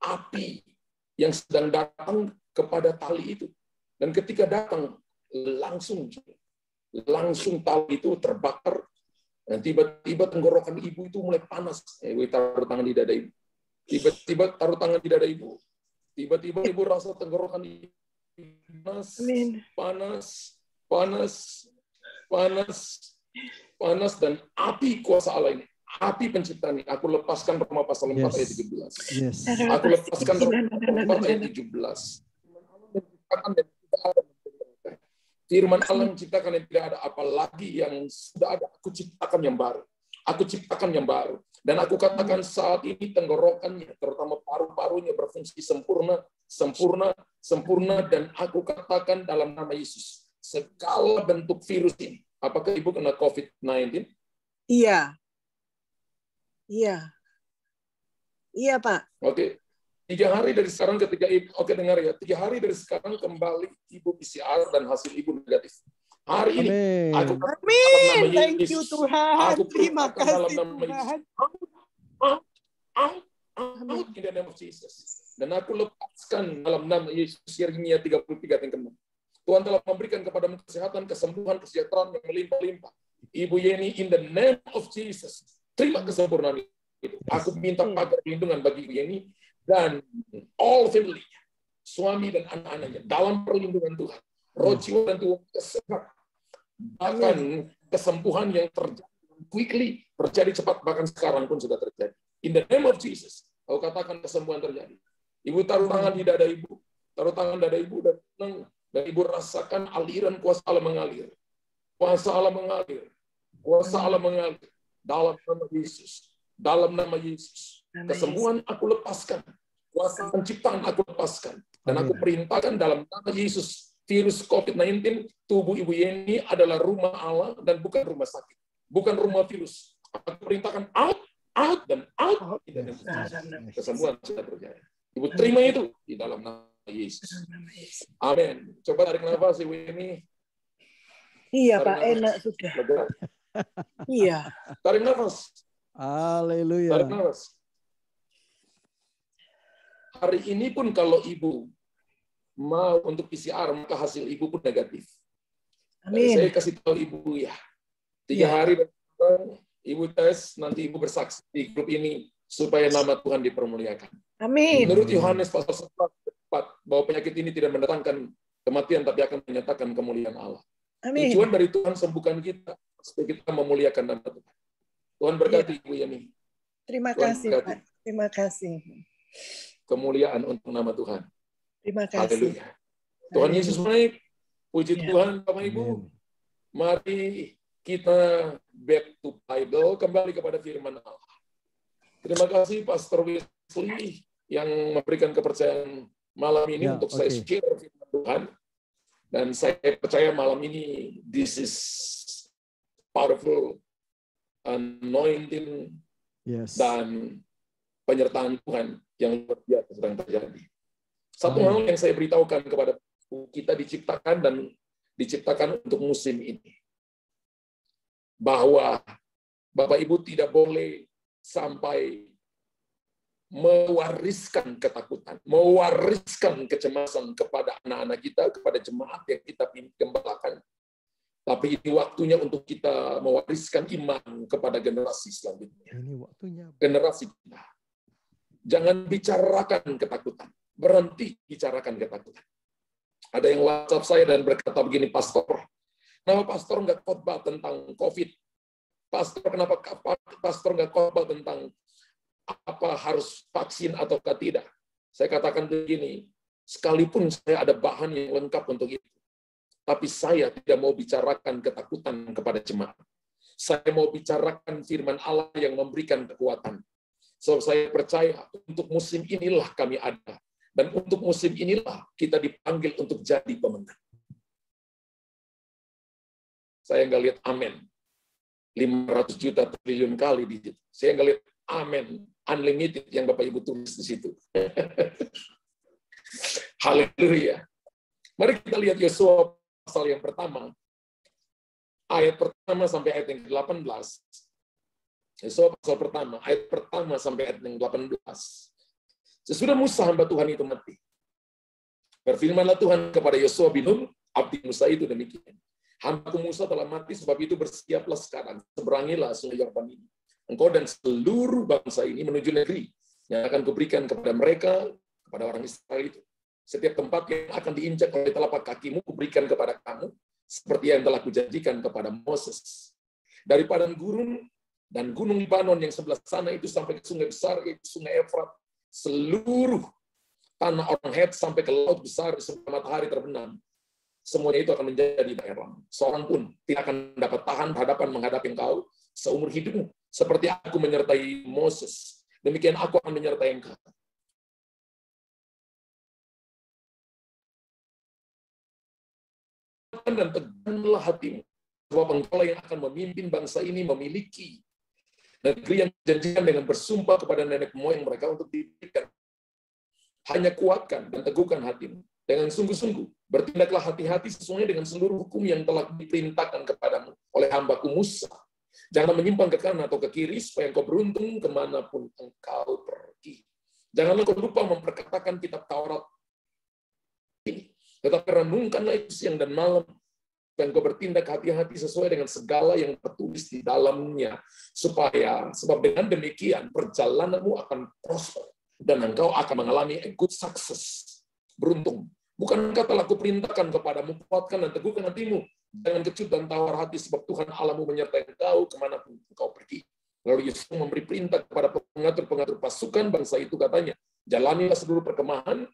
api yang sedang datang kepada tali itu. Dan ketika datang, langsung tali itu terbakar. Dan tiba-tiba tenggorokan ibu itu mulai panas. Taruh tangan di dada ibu. Tiba-tiba taruh tangan di dada ibu. Tiba-tiba ibu rasa tenggorokan ibu panas, dan api kuasa Allah ini. Api pencipta ini, aku lepaskan Roma pasal 4 ayat 17. Yes. Aku lepaskan Roma 4 ayat 17. Firman Allah menciptakan yang tidak ada, apalagi yang sudah ada, aku ciptakan yang baru. Aku ciptakan yang baru. Dan aku katakan saat ini tenggorokannya, terutama paru-parunya berfungsi sempurna, dan aku katakan dalam nama Yesus, segala bentuk virus ini. Apakah ibu kena COVID-19? Iya. Iya. Iya, Pak. Oke. 3 hari dari sekarang ketika ibu, oke dengar ya, 3 hari dari sekarang kembali ibu PCR dan hasil ibu negatif. Hari ini, aku katakan dalam nama Yesus. Thank you Tuhan. Terima kasih Tuhan. Out in the name of Jesus. Dan aku lepaskan dalam nama Yesus. Yeremia 33 yang ke-6. Tuhan telah memberikan kepadamu kesehatan, kesembuhan, kesejahteraan yang melimpah-limpah. Ibu Yeni, in the name of Jesus. Terima kesempurnaan itu. Aku minta pagar perlindungan bagi Ibu Yeni dan all family, suami dan anak-anaknya dalam perlindungan Tuhan. Roh jiwa dan tubuh kesehatan. Bahkan kesembuhan yang terjadi quickly, terjadi cepat, bahkan sekarang pun sudah terjadi. In the name of Jesus, aku katakan kesembuhan terjadi. Ibu taruh tangan di dada ibu, taruh tangan dada ibu dan Dan Ibu rasakan aliran kuasa Allah mengalir. Kuasa Allah mengalir. Kuasa Allah mengalir. Dalam nama Yesus. Dalam nama Yesus. Kesembuhan aku lepaskan. Kuasa penciptaan aku lepaskan. Dan aku perintahkan dalam nama Yesus. Virus COVID-19, tubuh Ibu Yeni adalah rumah Allah dan bukan rumah sakit. Bukan rumah virus. Aku perintahkan out, out, dan out. Kesembuhan sudah terjadi. Ibu terima itu di dalam nama Yesus. Amin. Coba tarik nafas Ibu Yeni. Iya, Tarik Pak, nafas. enak sudah. Lega. Iya. Tarik nafas. Haleluya. Tarik nafas. Hari ini pun kalau Ibu mau untuk PCR, maka hasil Ibu pun negatif. Amin. Saya kasih tahu Ibu ya. 3 hari Ibu tes, nanti Ibu bersaksi di grup ini supaya nama Tuhan dipermuliakan. Amin. Menurut Yohanes pasal 4 bahwa penyakit ini tidak mendatangkan kematian tapi akan menyatakan kemuliaan Allah. Amin. Tujuan dari Tuhan sembuhkan kita supaya kita memuliakan nama Tuhan. Tuhan berkati Ibu Yani. Terima Tuhan kasih, berkati. Pak. Terima kasih. Kemuliaan untuk nama Tuhan. Terima kasih. Haleluya. Tuhan Yesus baik. Puji Tuhan Bapak Ibu. Mari kita back to Bible, kembali kepada firman Allah. Terima kasih Pastor Wesley yang memberikan kepercayaan malam ini untuk saya share firman Tuhan. Dan saya percaya malam ini this is powerful anointing dan penyertaan Tuhan yang luar biasa sedang terjadi. Satu hal yang saya beritahukan kepada kita diciptakan dan diciptakan untuk musim ini. Bahwa Bapak Ibu tidak boleh sampai mewariskan ketakutan, mewariskan kecemasan kepada anak-anak kita, kepada jemaat yang kita gembalakan. Tapi ini waktunya untuk kita mewariskan iman kepada generasi selanjutnya. Ini waktunya. Generasi kita. Jangan bicarakan ketakutan. Berhenti bicarakan ketakutan. Ada yang WhatsApp saya dan berkata begini, Pastor, kenapa Pastor nggak khotbah tentang COVID? Pastor, kenapa Pastor nggak khotbah tentang apa harus vaksin atau tidak? Saya katakan begini, sekalipun saya ada bahan yang lengkap untuk itu, tapi saya tidak mau bicarakan ketakutan kepada jemaat. Saya mau bicarakan firman Allah yang memberikan kekuatan. So, saya percaya untuk musim inilah kami ada. Dan untuk musim inilah kita dipanggil untuk jadi pemenang. Saya nggak lihat amin. 500 juta triliun kali di situ. Saya nggak lihat amin. Unlimited yang Bapak Ibu tulis di situ. Haleluya. Mari kita lihat Yosua pasal yang pertama. Ayat pertama sampai ayat yang ke-18. Yosua pasal pertama. Ayat pertama sampai ayat yang ke-18. Sesudah Musa hamba Tuhan itu mati. Berfirmanlah Tuhan kepada Yosua bin Nun, abdi Musa itu demikian. Hambaku Musa telah mati, sebab itu bersiaplah sekarang. Seberangilah sungai Yordan ini. Engkau dan seluruh bangsa ini menuju negeri yang akan kuberikan kepada mereka, kepada orang Israel itu. Setiap tempat yang akan diinjak oleh telapak kakimu, kuberikan kepada kamu, seperti yang telah kujanjikan kepada Moses. Dari padang gurun dan gunung Libanon yang sebelah sana itu sampai ke sungai besar, yaitu sungai Efrat, seluruh tanah orang Het sampai ke laut besar sebelum matahari terbenam. Semuanya itu akan menjadi daerah. Seorang pun tidak akan dapat tahan berhadapan menghadapi engkau seumur hidupmu. Seperti aku menyertai Moses, demikian aku akan menyertai engkau. Dan teganglah hatimu, sebab engkau yang akan memimpin bangsa ini memiliki negeri yang dijanjikan dengan bersumpah kepada nenek moyang mereka untuk diberikan. Hanya kuatkan dan teguhkan hatimu dengan sungguh-sungguh. Bertindaklah hati-hati sesuai dengan seluruh hukum yang telah diperintahkan kepadamu oleh hambaku Musa. Jangan menyimpang ke kanan atau ke kiri, supaya engkau beruntung kemanapun engkau pergi. Janganlah kau lupa memperkatakan kitab Taurat ini. Tetapi renungkanlah itu siang dan malam, dan kau bertindak hati-hati sesuai dengan segala yang tertulis di dalamnya, sebab dengan demikian perjalananmu akan prosper dan engkau akan mengalami a good success. Beruntung. Bukankah telah kuperintahkan kepadamu, kuatkan dan teguhkan hatimu, jangan kecut dan tawar hati, sebab Tuhan Allahmu menyertai engkau kemanapun engkau pergi. Lalu Yesus memberi perintah kepada pengatur-pengatur pasukan bangsa itu, katanya, jalanilah seluruh perkemahan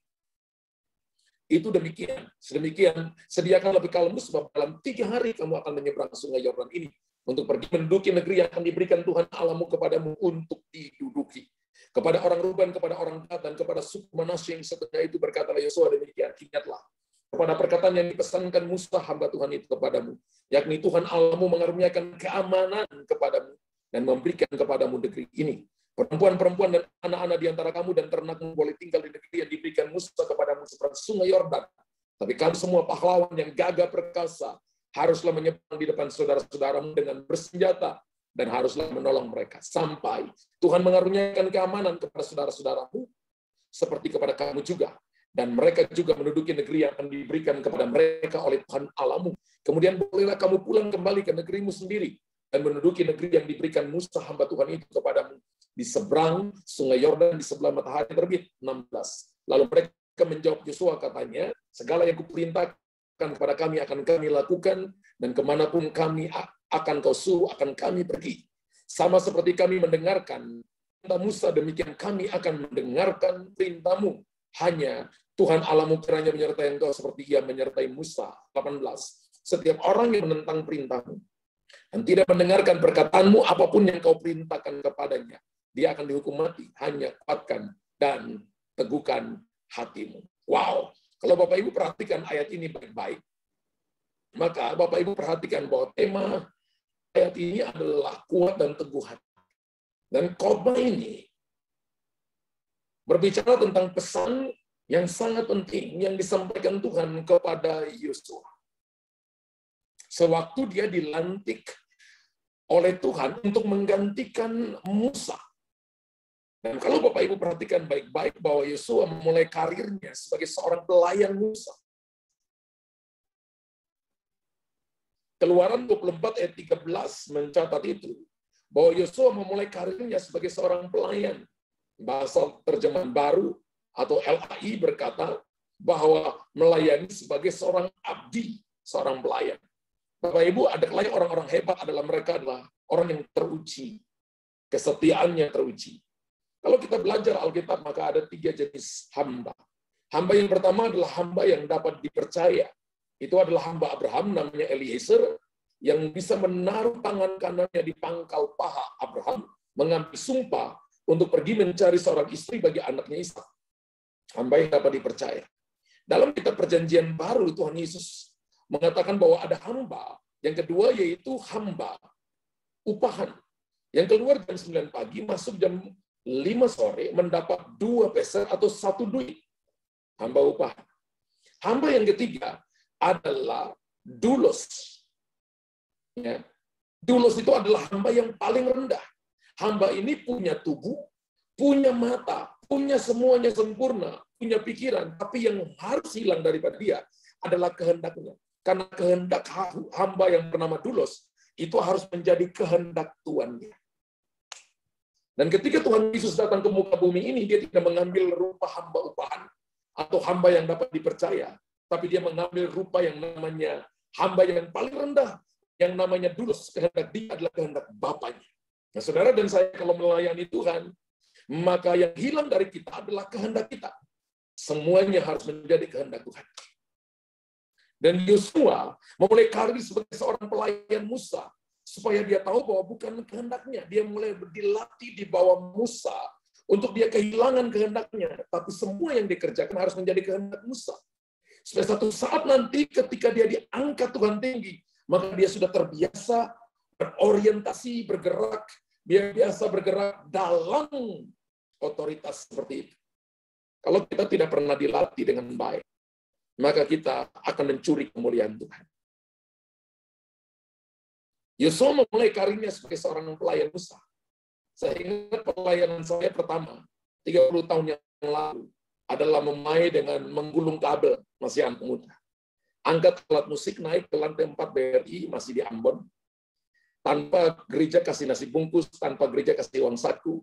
Itu demikian. Sedemikian, sediakanlah bekalmu sebab dalam 3 hari kamu akan menyeberang sungai Yordan ini untuk pergi menduduki negeri yang akan diberikan Tuhan Allahmu kepadamu untuk diduduki. Kepada orang Ruben, kepada orang Gad, dan kepada suku Manasye yang setengah itu berkatalah Yosua demikian, ingatlah kepada perkataan yang dipesankan Musa hamba Tuhan itu kepadamu, yakni Tuhan Allahmu mengaruniakan keamanan kepadamu dan memberikan kepadamu negeri ini. Perempuan-perempuan dan anak-anak di antara kamu dan ternakmu boleh tinggal di negeri yang diberikan Musa kepadamu seperti sungai Yordan. Tapi kamu semua pahlawan yang gagah perkasa haruslah menyeberang di depan saudara-saudaramu dengan bersenjata dan haruslah menolong mereka sampai Tuhan mengaruniakan keamanan kepada saudara-saudaramu seperti kepada kamu juga. Dan mereka juga menduduki negeri yang akan diberikan kepada mereka oleh Tuhan Allahmu. Kemudian bolehlah kamu pulang kembali ke negerimu sendiri dan menduduki negeri yang diberikan Musa hamba Tuhan itu kepadamu di seberang sungai Yordan di sebelah matahari terbit. 16. Lalu mereka menjawab Yosua katanya, segala yang kuperintahkan kepada kami akan kami lakukan, dan kemanapun kami akan kau suruh akan kami pergi. Sama seperti kami mendengarkan perintah Musa, demikian kami akan mendengarkan perintahmu. Hanya Tuhan Allahmu kiranya menyertai engkau seperti ia menyertai Musa. 18. Setiap orang yang menentang perintahmu dan tidak mendengarkan perkataanmu apapun yang kau perintahkan kepadanya, dia akan dihukum mati. Hanya kuatkan dan teguhkan hatimu. Wow. Kalau Bapak Ibu perhatikan ayat ini baik-baik, maka Bapak Ibu perhatikan bahwa tema ayat ini adalah kuat dan teguh hati. Dan khotbah ini berbicara tentang pesan yang sangat penting yang disampaikan Tuhan kepada Yosua. Sewaktu dia dilantik oleh Tuhan untuk menggantikan Musa. Dan kalau Bapak Ibu perhatikan baik-baik bahwa Yosua memulai karirnya sebagai seorang pelayan Musa. Keluaran 24 ayat 13 mencatat itu, bahwa Yosua memulai karirnya sebagai seorang pelayan. Bahasa terjemahan baru atau LAI berkata bahwa melayani sebagai seorang abdi, seorang pelayan. Bapak Ibu, adalah orang-orang hebat adalah mereka adalah orang yang teruji, kesetiaannya teruji. Kalau kita belajar Alkitab, maka ada 3 jenis hamba. Hamba yang pertama adalah hamba yang dapat dipercaya. Itu adalah hamba Abraham, namanya Eliezer, yang bisa menaruh tangan kanannya di pangkal paha Abraham, mengambil sumpah untuk pergi mencari seorang istri bagi anaknya Ishak. Hamba yang dapat dipercaya. Dalam kitab Perjanjian Baru, Tuhan Yesus mengatakan bahwa ada hamba. Yang kedua yaitu hamba upahan. Yang keluar jam 9 pagi, masuk jam 5 sore, mendapat 2 peser atau 1 duit. Hamba upahan. Hamba yang ketiga adalah doulos. Ya. Doulos itu adalah hamba yang paling rendah. Hamba ini punya tubuh, punya mata, punya semuanya sempurna, punya pikiran, tapi yang harus hilang daripada dia adalah kehendaknya. Karena kehendak hamba yang bernama doulos itu harus menjadi kehendak tuannya. Dan ketika Tuhan Yesus datang ke muka bumi ini, dia tidak mengambil rupa hamba upahan atau hamba yang dapat dipercaya, tapi dia mengambil rupa yang namanya hamba yang paling rendah, yang namanya doulos. Kehendak dia adalah kehendak Bapaknya. Nah, saudara dan saya kalau melayani Tuhan, maka yang hilang dari kita adalah kehendak kita. Semuanya harus menjadi kehendak Tuhan. Dan Yosua memulai karir sebagai seorang pelayan Musa, supaya dia tahu bahwa bukan kehendaknya. Dia mulai dilatih di bawah Musa untuk dia kehilangan kehendaknya. Tapi semua yang dikerjakan harus menjadi kehendak Musa. Supaya satu saat nanti ketika dia diangkat Tuhan tinggi, maka dia sudah terbiasa berorientasi, bergerak, dia biasa bergerak dalam otoritas seperti itu. Kalau kita tidak pernah dilatih dengan baik, maka kita akan mencuri kemuliaan Tuhan. Yosua memulai karirnya sebagai seorang pelayan Musa. Saya ingat pelayanan saya pertama, 30 tahun yang lalu, adalah memulai dengan menggulung kabel, masih anak muda. Angkat alat musik naik ke lantai 4 BRI, masih di Ambon. Tanpa gereja kasih nasi bungkus, tanpa gereja kasih uang saku.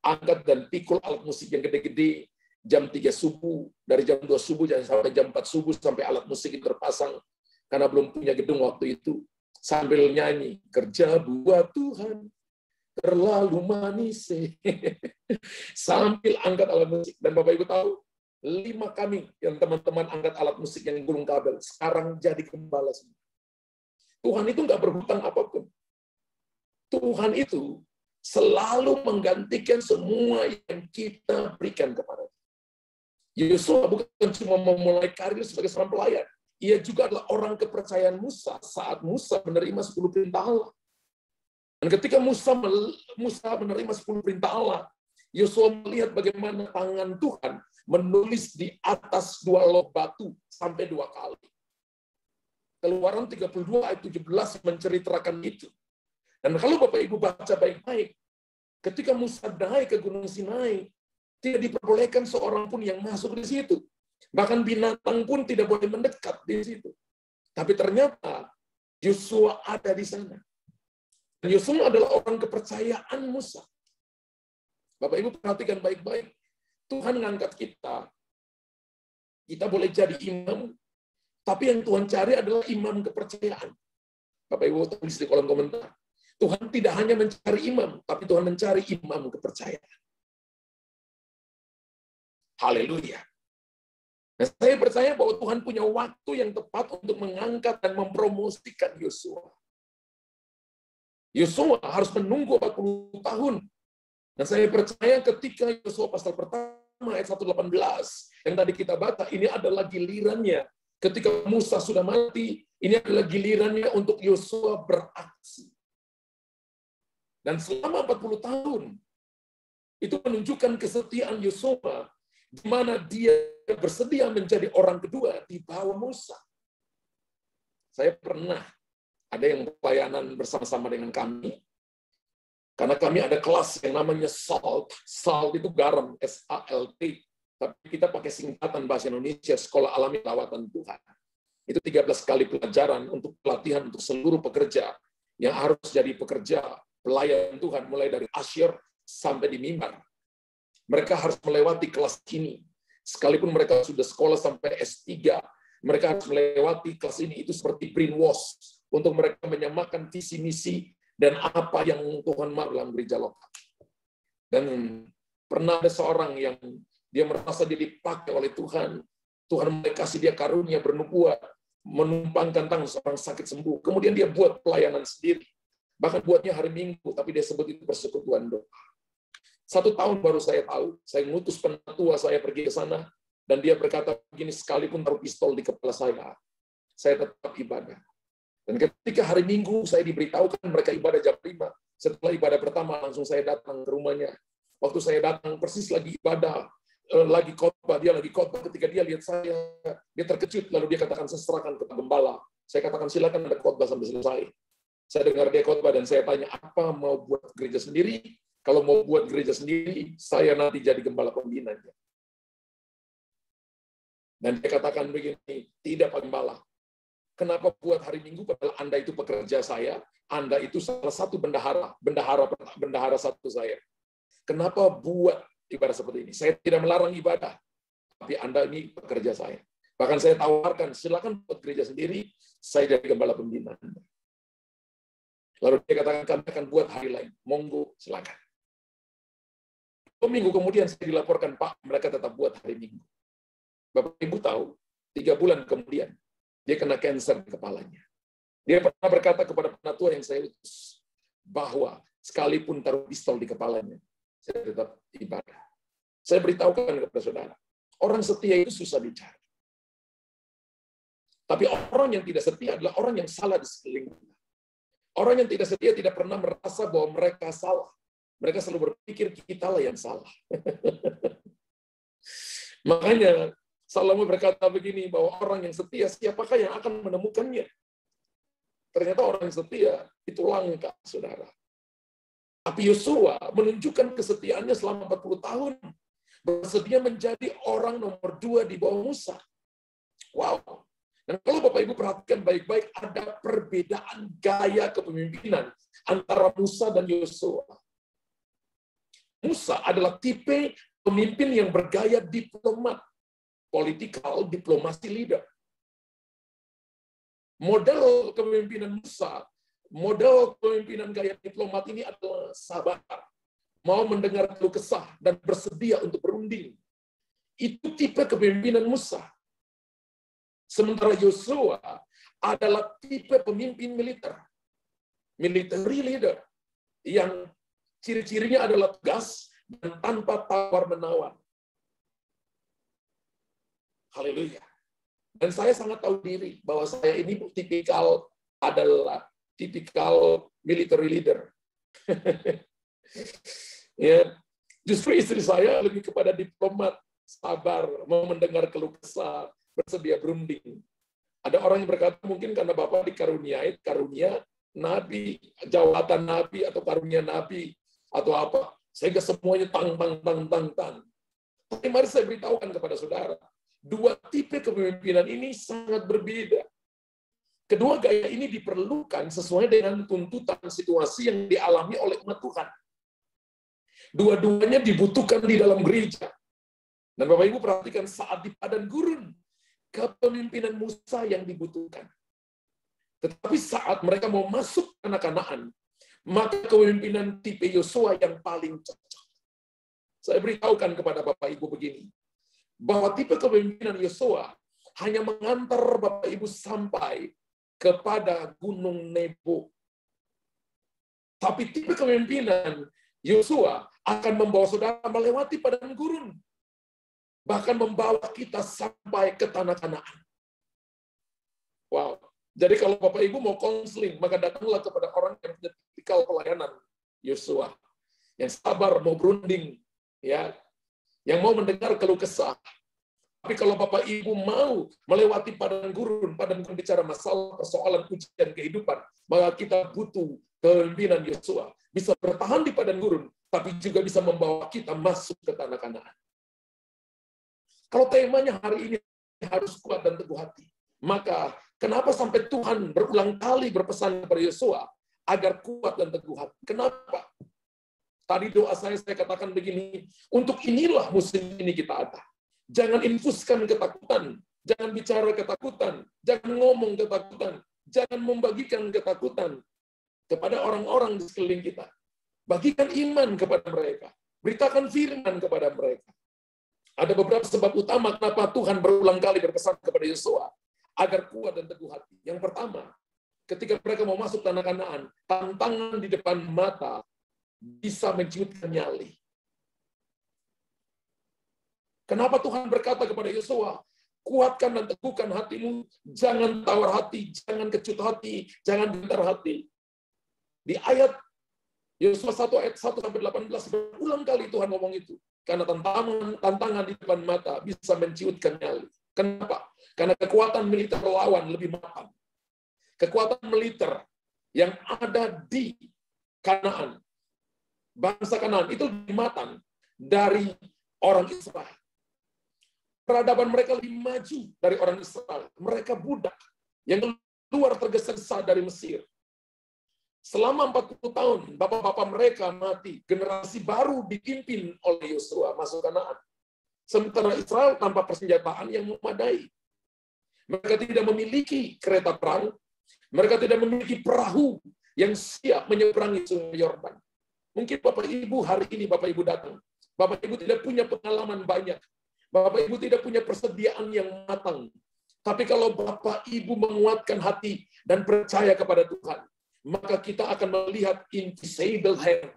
Angkat dan pikul alat musik yang gede-gede, jam 3 subuh, dari jam 2 subuh sampai jam 4 subuh, sampai alat musik itu terpasang, karena belum punya gedung waktu itu. Sambil nyanyi, kerja buat Tuhan, terlalu manis. Sambil angkat alat musik. Dan Bapak Ibu tahu, 5 kami yang teman-teman angkat alat musik yang gulung kabel sekarang jadi gembala semua. Tuhan itu nggak berhutang apapun. Tuhan itu selalu menggantikan semua yang kita berikan kepada dia. Yosua bukan cuma memulai karir sebagai seorang pelayan, ia juga adalah orang kepercayaan Musa saat Musa menerima 10 perintah Allah. Dan ketika Musa menerima 10 perintah Allah, Yosua melihat bagaimana tangan Tuhan menulis di atas 2 log batu sampai 2 kali. Keluaran 32 ayat 17 menceritakan itu. Dan kalau Bapak Ibu baca baik-baik, ketika Musa naik ke Gunung Sinai, tidak diperbolehkan seorang pun yang masuk di situ. Bahkan binatang pun tidak boleh mendekat di situ. Tapi ternyata Yosua ada di sana. Dan Yosua adalah orang kepercayaan Musa. Bapak Ibu perhatikan baik-baik. Tuhan mengangkat kita. Kita boleh jadi imam, tapi yang Tuhan cari adalah imam kepercayaan. Bapak Ibu tulis di kolom komentar. Tuhan tidak hanya mencari imam, tapi Tuhan mencari imam kepercayaan. Haleluya. Nah, saya percaya bahwa Tuhan punya waktu yang tepat untuk mengangkat dan mempromosikan Yosua. Yosua harus menunggu 40 tahun. Dan saya percaya ketika Yosua pasal pertama ayat 1:18 yang tadi kita baca, ini adalah gilirannya. Ketika Musa sudah mati, ini adalah gilirannya untuk Yosua beraksi. Dan selama 40 tahun, itu menunjukkan kesetiaan Yosua, di mana dia bersedia menjadi orang kedua di bawah Musa. Saya pernah ada yang pelayanan bersama-sama dengan kami, karena kami ada kelas yang namanya SALT. SALT itu garam, SALT. Tapi kita pakai singkatan bahasa Indonesia, Sekolah Alami Lawatan Tuhan. Itu 13 kali pelajaran untuk pelatihan untuk seluruh pekerja yang harus jadi pekerja pelayan Tuhan, mulai dari asyir sampai di mimbar. Mereka harus melewati kelas ini. Sekalipun mereka sudah sekolah sampai S3, mereka harus melewati kelas ini. Itu seperti brainwash untuk mereka menyamakan visi misi dan apa yang Tuhan mau dalam gereja lokal. Dan pernah ada seorang yang dia merasa dia dipakai oleh Tuhan. Tuhan kasih dia karunia bernubuat, menumpangkan tangan seorang sakit sembuh. Kemudian dia buat pelayanan sendiri. Bahkan buatnya hari Minggu, tapi dia sebut itu persekutuan doa. 1 tahun baru saya tahu, saya ngutus penatua saya pergi ke sana, dan dia berkata begini, sekalipun taruh pistol di kepala saya tetap ibadah. Dan ketika hari Minggu saya diberitahukan mereka ibadah jam 5. Setelah ibadah pertama langsung saya datang ke rumahnya. Waktu saya datang persis lagi ibadah, lagi khotbah, dia lagi khotbah. Ketika dia lihat saya, dia terkejut. Lalu dia katakan, saya serahkan ke gembala. Saya katakan, silakan ada khotbah sampai selesai. Saya dengar dia khotbah dan saya tanya, apa mau buat gereja sendiri? Kalau mau buat gereja sendiri, saya nanti jadi gembala pembinanya. Dan dia katakan begini, tidak Pak Gembala. Kenapa buat hari Minggu padahal Anda itu pekerja saya, Anda itu salah satu bendahara satu saya. Kenapa buat ibadah seperti ini? Saya tidak melarang ibadah, tapi Anda ini pekerja saya. Bahkan saya tawarkan, silakan buat gereja sendiri, saya jadi gembala pembina. Lalu dia katakan, kami akan buat hari lain. Monggo, silakan. 2 minggu kemudian saya dilaporkan, Pak, mereka tetap buat hari Minggu. Bapak Ibu tahu, 3 bulan kemudian, dia kena kanker di kepalanya. Dia pernah berkata kepada penatua yang saya utus, bahwa sekalipun taruh pistol di kepalanya, saya tetap ibadah. Saya beritahukan kepada saudara, orang setia itu susah dicari. Tapi orang yang tidak setia adalah orang yang salah di sekeliling kita. Orang yang tidak setia tidak pernah merasa bahwa mereka salah. Mereka selalu berpikir kitalah yang salah. Makanya Salomo berkata begini, bahwa orang yang setia, siapakah yang akan menemukannya? Ternyata orang yang setia itu langka, saudara. Tapi Yosua menunjukkan kesetiaannya selama 40 tahun. Bersedia menjadi orang nomor 2 di bawah Musa. Wow. Dan kalau Bapak Ibu perhatikan baik-baik, ada perbedaan gaya kepemimpinan antara Musa dan Yosua. Musa adalah tipe pemimpin yang bergaya diplomat, political diplomasi leader. Model kepemimpinan Musa, model kepemimpinan gaya diplomat ini adalah sabar, mau mendengar keluh kesah dan bersedia untuk berunding. itu tipe kepemimpinan Musa. Sementara Yosua adalah tipe pemimpin militer. Military leader. Yang ciri-cirinya adalah tegas dan tanpa tawar-menawar. Haleluya. Dan saya sangat tahu diri bahwa saya ini adalah tipikal military leader. Ya, justru istri saya lebih kepada diplomat, sabar, mau mendengar keluh kesah, bersedia berunding. Ada orang yang berkata mungkin karena Bapak karunia nabi, jawatan nabi atau karunia nabi atau apa, sehingga semuanya tang. Tapi mari saya beritahukan kepada saudara, dua tipe kepemimpinan ini sangat berbeda. Kedua gaya ini diperlukan sesuai dengan tuntutan situasi yang dialami oleh umat Tuhan. Dua-duanya dibutuhkan di dalam gereja. Dan Bapak Ibu perhatikan saat di padang gurun, kepemimpinan Musa yang dibutuhkan. Tetapi saat mereka mau masuk tanah Kanaan, maka kepemimpinan tipe Yosua yang paling cocok. Saya beritahukan kepada Bapak Ibu begini, bahwa tipe kepemimpinan Yosua hanya mengantar Bapak Ibu sampai kepada Gunung Nebo. Tapi tipe kepemimpinan Yosua akan membawa saudara melewati padang gurun. Bahkan membawa kita sampai ke tanah Kanaan. Wow. Jadi kalau Bapak Ibu mau konseling, maka datanglah kepada orang yang punya tipikal pelayanan Yosua. Yang sabar, mau berunding, ya, yang mau mendengar keluh kesah. Tapi kalau Bapak Ibu mau melewati padang gurun bicara masalah, persoalan, ujian kehidupan, maka kita butuh kepemimpinan Yosua. Bisa bertahan di padang gurun, tapi juga bisa membawa kita masuk ke tanah Kanaan. Kalau temanya hari ini harus kuat dan teguh hati, maka kenapa sampai Tuhan berulang kali berpesan kepada Yosua agar kuat dan teguh hati? Kenapa? Tadi doa saya katakan begini, untuk inilah musim ini kita ada. Jangan infuskan ketakutan, jangan bicara ketakutan, jangan ngomong ketakutan, jangan membagikan ketakutan kepada orang-orang di sekeliling kita. Bagikan iman kepada mereka, beritakan firman kepada mereka. Ada beberapa sebab utama kenapa Tuhan berulang kali berpesan kepada Yosua agar kuat dan teguh hati. Yang pertama, ketika mereka mau masuk tanah Kanaan, tantangan di depan mata bisa menciutkan nyali. Kenapa Tuhan berkata kepada Yosua, kuatkan dan teguhkan hatimu, jangan tawar hati, jangan kecut hati, jangan gentar hati. Di ayat Yosua 1 ayat 1 sampai 18 berulang kali Tuhan ngomong itu. Karena tantangan di depan mata bisa menciutkan nyali. Kenapa? Karena kekuatan militer lawan lebih matang. Kekuatan militer yang ada di Kanaan, bangsa Kanaan itu lebih matang dari orang Israel. Peradaban mereka lebih maju dari orang Israel. Mereka budak yang keluar tergesa-gesa dari Mesir. Selama 40 tahun, bapak-bapak mereka mati. Generasi baru dipimpin oleh Yosua masuk Kanaan. Sementara Israel tanpa persenjataan yang memadai. Mereka tidak memiliki kereta perang. Mereka tidak memiliki perahu yang siap menyeberangi Sungai Yordan. Mungkin Bapak Ibu hari ini Bapak Ibu datang. Bapak Ibu tidak punya pengalaman banyak. Bapak Ibu tidak punya persediaan yang matang. Tapi kalau Bapak Ibu menguatkan hati dan percaya kepada Tuhan, maka kita akan melihat invisible hand,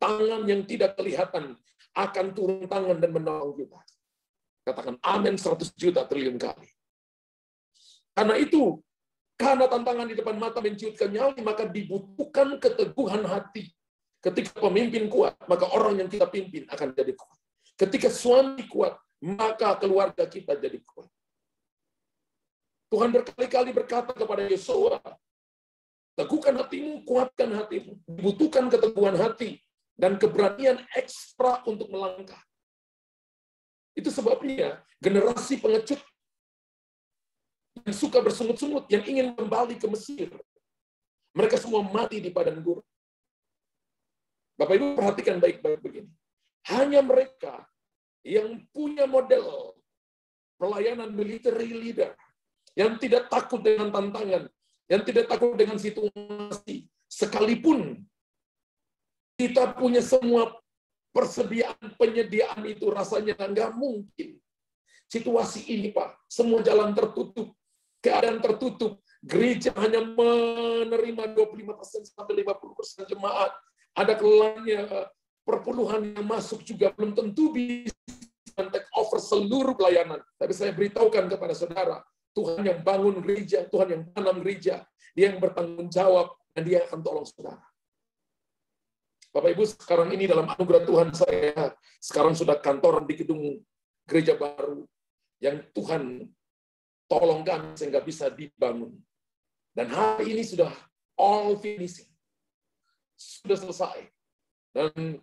tangan yang tidak kelihatan, akan turun tangan dan menolong kita. Katakan amin 100 juta triliun kali. Karena itu, karena tantangan di depan mata menciutkan nyali, maka dibutuhkan keteguhan hati. Ketika pemimpin kuat, maka orang yang kita pimpin akan jadi kuat. Ketika suami kuat, maka keluarga kita jadi kuat. Tuhan berkali-kali berkata kepada Yosua, teguhkan hatimu, kuatkan hatimu. Dibutuhkan keteguhan hati dan keberanian ekstra untuk melangkah. Itu sebabnya generasi pengecut yang suka bersungut-sungut, yang ingin kembali ke Mesir, mereka semua mati di padang gurun. Bapak Ibu perhatikan baik-baik begini. Hanya mereka yang punya model pelayanan military leader, yang tidak takut dengan tantangan, yang tidak takut dengan situasi, sekalipun kita punya semua penyediaan itu rasanya nggak mungkin situasi ini, Pak. Semua jalan tertutup, keadaan tertutup. Gereja hanya menerima 25% sampai 50% jemaat. Ada kelanya perpuluhan yang masuk juga belum tentu bisa take over seluruh pelayanan. Tapi saya beritahukan kepada saudara, Tuhan yang bangun gereja, Tuhan yang tanam gereja, Dia yang bertanggung jawab, dan Dia akan tolong saudara. Bapak Ibu, sekarang ini dalam anugerah Tuhan saya, sekarang sudah kantoran di gedung gereja baru, yang Tuhan tolong kami sehingga bisa dibangun. Dan hari ini sudah all finishing. Sudah selesai. Dan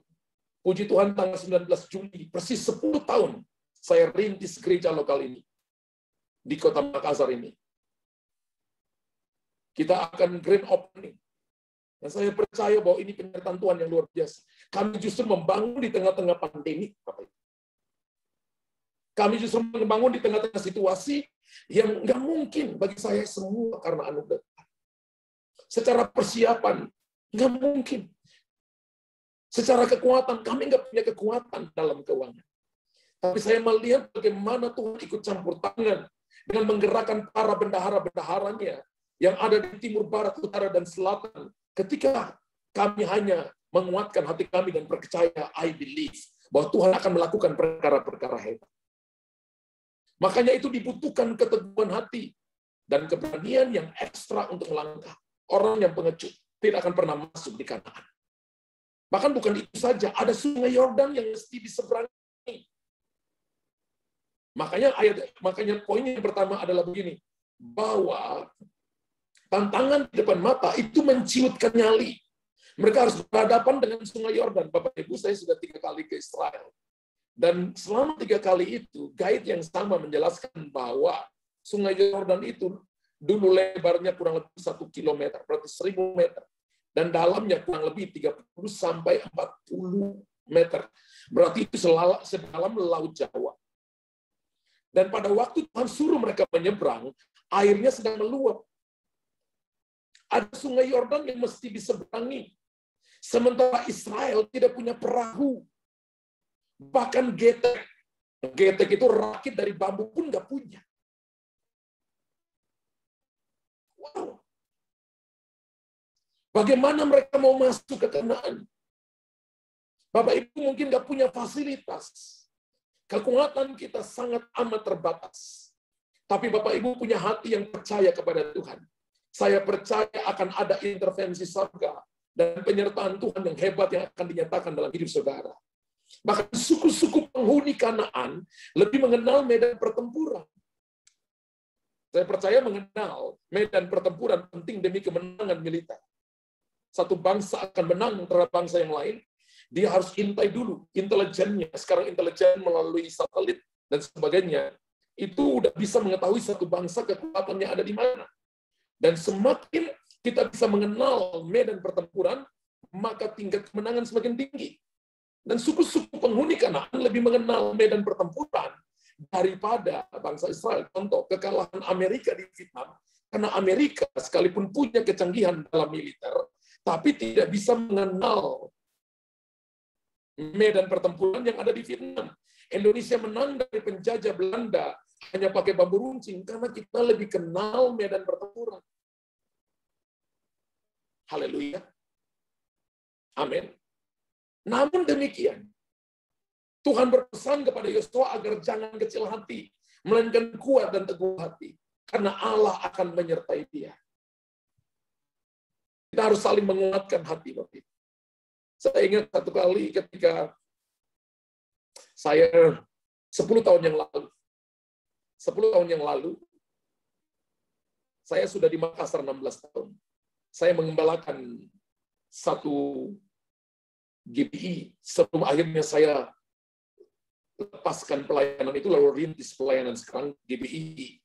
puji Tuhan tanggal 19 Juli, persis 10 tahun saya rintis gereja lokal ini. Di kota Makassar ini. Kita akan grand opening. Dan saya percaya bahwa ini penyertaan Tuhan yang luar biasa. Kami justru membangun di tengah-tengah pandemi. Kami justru membangun di tengah-tengah situasi yang nggak mungkin bagi saya semua karena anugerah. Secara persiapan, nggak mungkin. Secara kekuatan, kami nggak punya kekuatan dalam keuangan. Tapi saya melihat bagaimana Tuhan ikut campur tangan dengan menggerakkan para bendahara-bendaharanya yang ada di timur, barat, utara, dan selatan. Ketika kami hanya menguatkan hati kami dan percaya, I believe, bahwa Tuhan akan melakukan perkara-perkara hebat. Makanya itu dibutuhkan keteguhan hati dan keberanian yang ekstra untuk melangkah. Orang yang pengecut tidak akan pernah masuk di Kanaan. Bahkan bukan itu saja, ada sungai Yordan yang mesti diseberangi. Makanya poin yang pertama adalah begini, bahwa tantangan di depan mata itu menciutkan nyali. Mereka harus berhadapan dengan sungai Yordan. Bapak Ibu, saya sudah 3 kali ke Israel. Dan selama 3 kali itu, guide yang sama menjelaskan bahwa sungai Yordan itu dulu lebarnya kurang lebih 1 kilometer, berarti 1000 meter. Dan dalamnya kurang lebih 30 sampai 40 meter. Berarti itu sedalam Laut Jawa. Dan pada waktu Tuhan suruh mereka menyeberang, airnya sedang meluap. Ada sungai Yordan yang mesti diseberangi. Sementara Israel tidak punya perahu. Bahkan getek. Getek itu rakit dari bambu pun nggak punya. Wow. Bagaimana mereka mau masuk ke Kanaan? Bapak Ibu mungkin nggak punya fasilitas. Kekuatan kita sangat amat terbatas. Tapi Bapak Ibu punya hati yang percaya kepada Tuhan. Saya percaya akan ada intervensi surga dan penyertaan Tuhan yang hebat yang akan dinyatakan dalam hidup saudara. Bahkan suku-suku penghuni Kanaan lebih mengenal medan pertempuran. Saya percaya mengenal medan pertempuran penting demi kemenangan militer. Satu bangsa akan menang terhadap bangsa yang lain, dia harus intai dulu intelijennya. Sekarang intelijen melalui satelit dan sebagainya, itu udah bisa mengetahui satu bangsa kekuatannya ada di mana. Dan semakin kita bisa mengenal medan pertempuran, maka tingkat kemenangan semakin tinggi. Dan suku-suku penghuni Kanaan lebih mengenal medan pertempuran daripada bangsa Israel. Contoh, kekalahan Amerika di Vietnam, karena Amerika sekalipun punya kecanggihan dalam militer, tapi tidak bisa mengenal medan pertempuran yang ada di Vietnam. Indonesia menang dari penjajah Belanda hanya pakai bambu runcing karena kita lebih kenal medan pertempuran. Haleluya. Amin. Namun demikian, Tuhan berpesan kepada Yosua agar jangan kecil hati, melainkan kuat dan teguh hati, karena Allah akan menyertai dia. Kita harus saling menguatkan hati, Bapak. Saya ingat satu kali ketika saya 10 tahun yang lalu, saya sudah di Makassar 16 tahun. Saya mengembalakan satu GBI sebelum akhirnya saya lepaskan pelayanan itu lalu rintis pelayanan sekarang GBI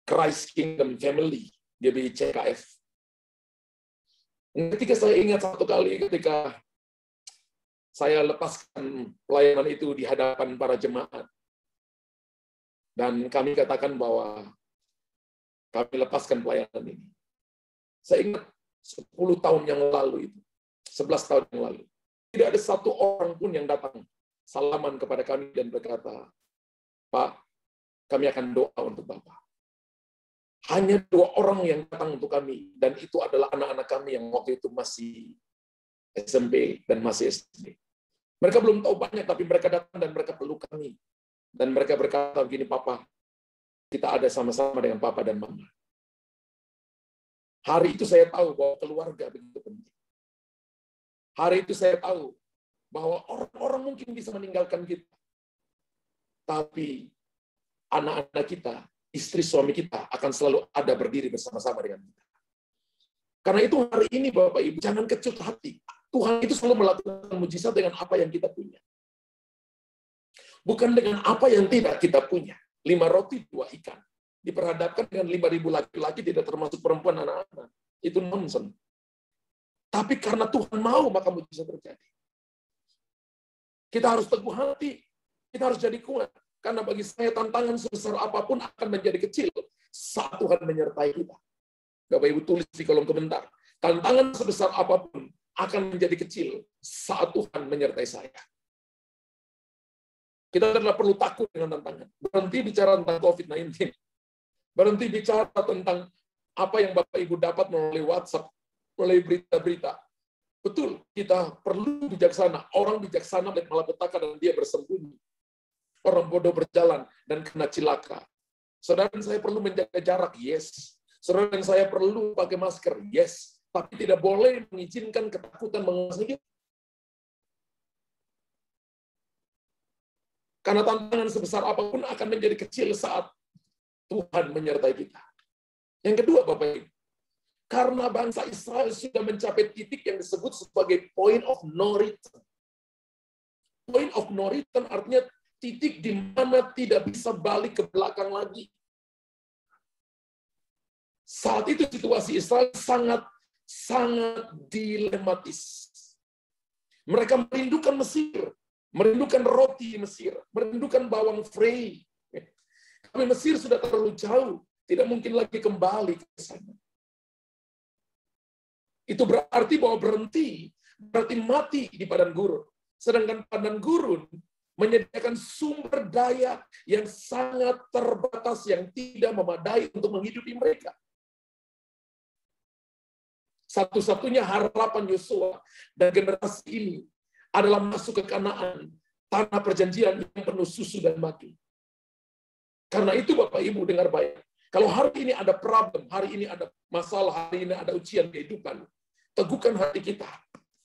Christ Kingdom Family, GBI CKF. Ketika saya ingat satu kali ketika saya lepaskan pelayanan itu di hadapan para jemaat. Dan kami katakan bahwa kami lepaskan pelayanan ini. Saya ingat 10 tahun yang lalu itu, 11 tahun yang lalu. Tidak ada satu orang pun yang datang salaman kepada kami dan berkata, Pak, kami akan doa untuk Bapak. Hanya 2 orang yang datang untuk kami, dan itu adalah anak-anak kami yang waktu itu masih SMP dan masih SD. Mereka belum tahu banyak, tapi mereka datang dan mereka peluk kami. Dan mereka berkata begini, Papa, kita ada sama-sama dengan Papa dan Mama. Hari itu saya tahu bahwa keluarga begitu penting. Hari itu saya tahu bahwa orang-orang mungkin bisa meninggalkan kita. Tapi anak-anak kita, istri suami kita akan selalu ada berdiri bersama-sama dengan kita. Karena itu hari ini Bapak Ibu, jangan kecut hati. Tuhan itu selalu melakukan mujizat dengan apa yang kita punya. Bukan dengan apa yang tidak kita punya. 5 roti, 2 ikan. Diperhadapkan dengan 5.000 laki-laki tidak termasuk perempuan anak-anak. Itu nonsens. Tapi karena Tuhan mau, maka mujizat terjadi. Kita harus teguh hati. Kita harus jadi kuat. Karena bagi saya tantangan sebesar apapun akan menjadi kecil saat Tuhan menyertai kita. Bapak Ibu tulis di kolom komentar. Tantangan sebesar apapun akan menjadi kecil saat Tuhan menyertai saya. Kita tidak perlu takut dengan tantangan. Berhenti bicara tentang COVID-19. Berhenti bicara tentang apa yang Bapak Ibu dapat melalui WhatsApp, melalui berita-berita. Betul, kita perlu bijaksana. Orang bijaksana dan malapetaka dan dia bersembunyi. Orang bodoh berjalan dan kena cilaka. Saudara dan saya perlu menjaga jarak, yes. Saudara dan saya perlu pakai masker, yes. Tapi tidak boleh mengizinkan ketakutan menguasai kita. Karena tantangan sebesar apapun akan menjadi kecil saat Tuhan menyertai kita. Yang kedua, Bapak Ibu, karena bangsa Israel sudah mencapai titik yang disebut sebagai point of no return. Point of no return artinya titik di mana tidak bisa balik ke belakang lagi. Saat itu situasi Israel sangat dilematis. Mereka merindukan Mesir, merindukan roti Mesir, merindukan bawang frey. Tapi Mesir sudah terlalu jauh, tidak mungkin lagi kembali ke sana. Itu berarti bahwa berhenti, berarti mati di padang gurun. Sedangkan padang gurun menyediakan sumber daya yang sangat terbatas, yang tidak memadai untuk menghidupi mereka. Satu-satunya harapan Yosua dan generasi ini adalah masuk ke Kanaan, tanah perjanjian yang penuh susu dan madu. Karena itu Bapak Ibu dengar baik. Kalau hari ini ada problem, hari ini ada masalah, hari ini ada ujian kehidupan, teguhkan hati kita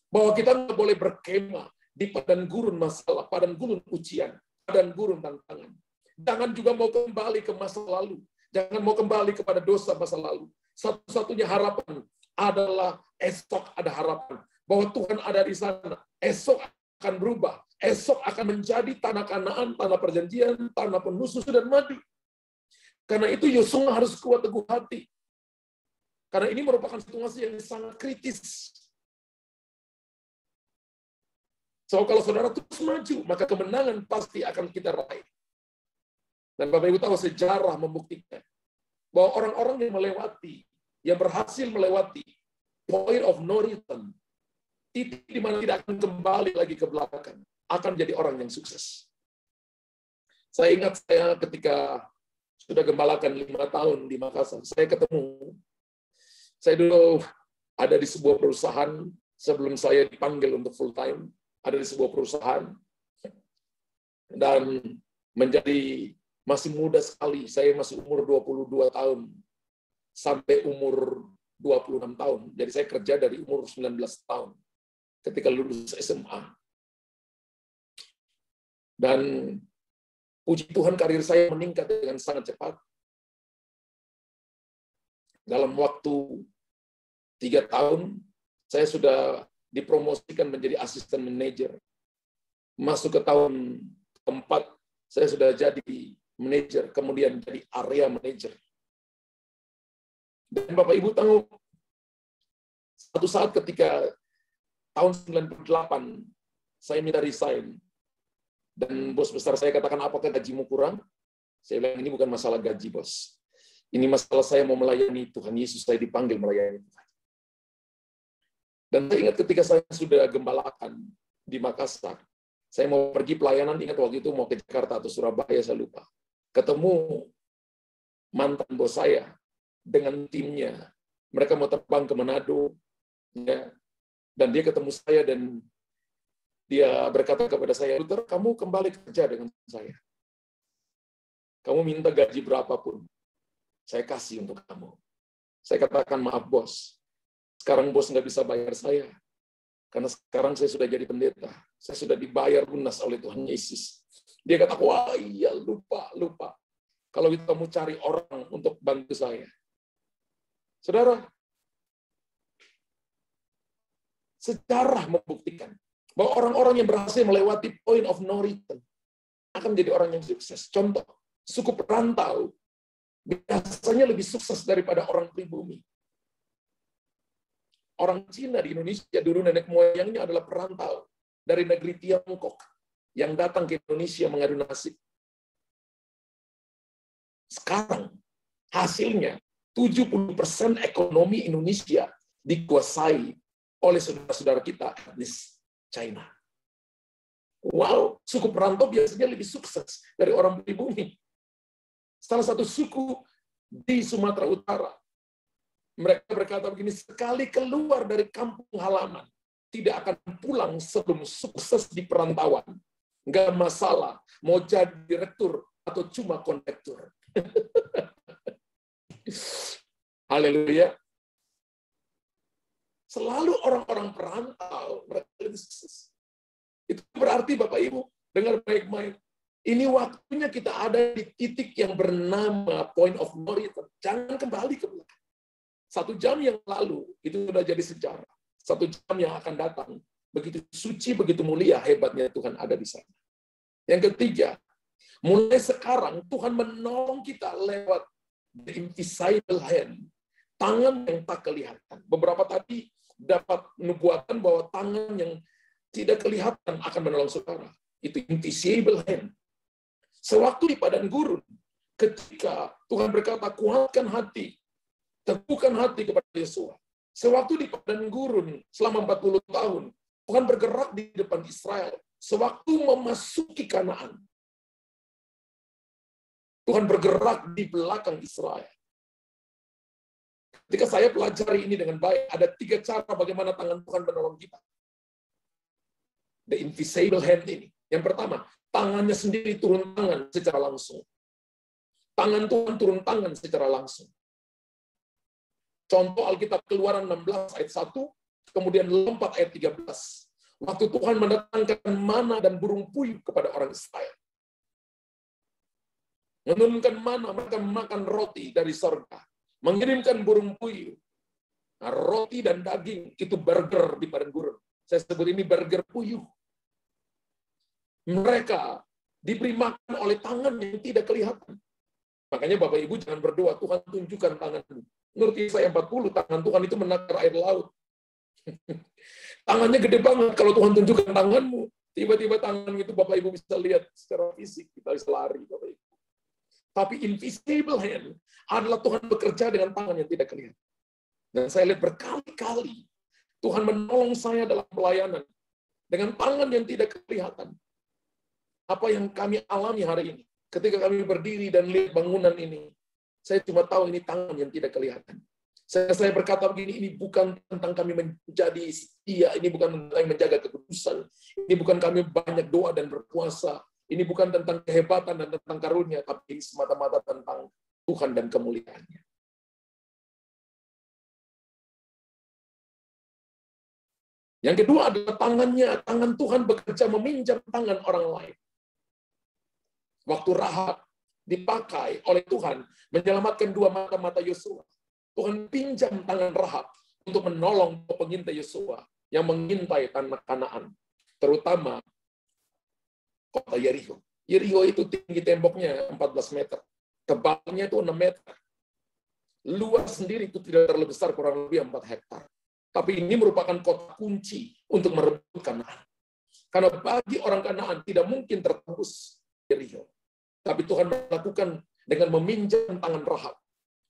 bahwa kita nggak boleh berkemah di padang gurun masalah, padang gurun ujian, padang gurun tantangan. Jangan juga mau kembali ke masa lalu. Jangan mau kembali kepada dosa masa lalu. Satu-satunya harapan adalah esok ada harapan. Bahwa Tuhan ada di sana. Esok akan berubah. Esok akan menjadi tanah Kanaan, tanah perjanjian, tanah penuh susu dan madu. Karena itu Yosua harus kuat teguh hati. Karena ini merupakan situasi yang sangat kritis. So, kalau saudara terus maju, maka kemenangan pasti akan kita raih. Dan Bapak Ibu tahu sejarah membuktikan bahwa orang-orang yang melewati, yang berhasil melewati point of no return, titik di mana tidak akan kembali lagi ke belakang, akan jadi orang yang sukses. Saya ingat saya ketika sudah gembalakan 5 tahun di Makassar, saya dulu ada di sebuah perusahaan sebelum saya dipanggil untuk full time. Ada di sebuah perusahaan dan menjadi masih muda sekali. Saya masih umur 22 tahun sampai umur 26 tahun. Jadi saya kerja dari umur 19 tahun ketika lulus SMA. Dan puji Tuhan karir saya meningkat dengan sangat cepat. Dalam waktu 3 tahun saya sudah dipromosikan menjadi asisten manajer. Masuk ke tahun keempat, saya sudah jadi manajer, kemudian jadi area manajer. Dan Bapak Ibu tahu, satu saat ketika tahun 98, saya minta resign. Dan bos besar saya katakan, apakah gajimu kurang? Saya bilang, ini bukan masalah gaji, bos. Ini masalah saya mau melayani Tuhan Yesus, saya dipanggil melayani Tuhan. Dan saya ingat ketika saya sudah gembalakan di Makassar, saya mau pergi pelayanan, ingat waktu itu mau ke Jakarta atau Surabaya, saya lupa. ketemu mantan bos saya dengan timnya. Mereka mau terbang ke Manado, ya. Dan dia ketemu saya dan dia berkata kepada saya, Luther, kamu kembali kerja dengan saya. Kamu minta gaji berapapun, saya kasih untuk kamu. Saya katakan, maaf bos, sekarang bos nggak bisa bayar saya. Karena sekarang saya sudah jadi pendeta. Saya sudah dibayar lunas oleh Tuhan Yesus. Dia kata, wah iya, lupa. Kalau kamu cari orang untuk bantu saya. Saudara, sejarah membuktikan bahwa orang-orang yang berhasil melewati point of no return akan menjadi orang yang sukses. Contoh, suku perantau biasanya lebih sukses daripada orang pribumi. Orang Cina di Indonesia dulu nenek moyangnya adalah perantau dari negeri Tiongkok yang datang ke Indonesia mengadu nasib. Sekarang hasilnya 70% ekonomi Indonesia dikuasai oleh saudara-saudara kita etnis China. Wow, suku perantau biasanya lebih sukses dari orang pribumi. Salah satu suku di Sumatera Utara, mereka berkata begini, sekali keluar dari kampung halaman, tidak akan pulang sebelum sukses di perantauan. Nggak masalah, mau jadi direktur atau cuma kondektur. Haleluya. Selalu orang-orang perantau, mereka lebih sukses. Itu berarti Bapak Ibu, dengar baik-baik. Ini waktunya kita ada di titik yang bernama point of no return. Jangan kembali ke belakang. 1 jam yang lalu, itu sudah jadi sejarah. 1 jam yang akan datang, begitu suci, begitu mulia, hebatnya Tuhan ada di sana. Yang ketiga, mulai sekarang Tuhan menolong kita lewat the invisible hand. Tangan yang tak kelihatan. Beberapa tadi dapat nubuatan bahwa tangan yang tidak kelihatan akan menolong saudara. Itu invisible hand. Sewaktu di padang gurun, ketika Tuhan berkata, kuatkan hati, teguhkan hati kepada Yosua. Sewaktu di padang gurun selama 40 tahun, Tuhan bergerak di depan Israel. Sewaktu memasuki Kanaan, Tuhan bergerak di belakang Israel. Ketika saya pelajari ini dengan baik, ada 3 cara bagaimana tangan Tuhan menolong kita. The invisible hand ini. Yang pertama, tangannya sendiri turun tangan secara langsung. Tangan Tuhan turun tangan secara langsung. Contoh Alkitab Keluaran 16 ayat 1, kemudian lompat ayat 13. Waktu Tuhan mendatangkan mana dan burung puyuh kepada orang Israel. Menurunkan mana, mereka makan roti dari sorga. Mengirimkan burung puyuh. Nah, roti dan daging itu burger di padang gurun. Saya sebut ini burger puyuh. Mereka diberi makan oleh tangan yang tidak kelihatan. Makanya Bapak Ibu jangan berdoa, Tuhan tunjukkan tangan-Mu. Menurut Yesaya 40, tangan Tuhan itu menakar air laut. Tangannya gede banget. Kalau Tuhan tunjukkan tangan-Mu, tiba-tiba tangan itu Bapak Ibu bisa lihat secara fisik. Kita bisa lari, Bapak Ibu. Tapi invisible hand adalah Tuhan bekerja dengan tangan yang tidak kelihatan. Dan saya lihat berkali-kali Tuhan menolong saya dalam pelayanan dengan tangan yang tidak kelihatan. Apa yang kami alami hari ini, ketika kami berdiri dan lihat bangunan ini, saya cuma tahu ini tangan yang tidak kelihatan. Saya berkata begini, ini bukan tentang kami menjadi setia, ini bukan tentang menjaga kekudusan, ini bukan kami banyak doa dan berpuasa, ini bukan tentang kehebatan dan tentang karunia, tapi semata-mata tentang Tuhan dan kemuliaannya. Yang kedua adalah tangan Tuhan bekerja meminjam tangan orang lain. Waktu Rahab dipakai oleh Tuhan menyelamatkan 2 mata Yosua, Tuhan pinjam tangan Rahab untuk menolong pengintai Yosua yang mengintai tanah Kanaan, terutama kota Yeriko. Yeriko itu tinggi temboknya 14 meter, tebalnya itu 6 meter. Luas sendiri itu tidak terlalu besar, kurang lebih 4 hektar. Tapi ini merupakan kota kunci untuk merebut Kanaan. Karena bagi orang Kanaan tidak mungkin tertembus Yeriko. Tapi Tuhan melakukan dengan meminjam tangan Rahab.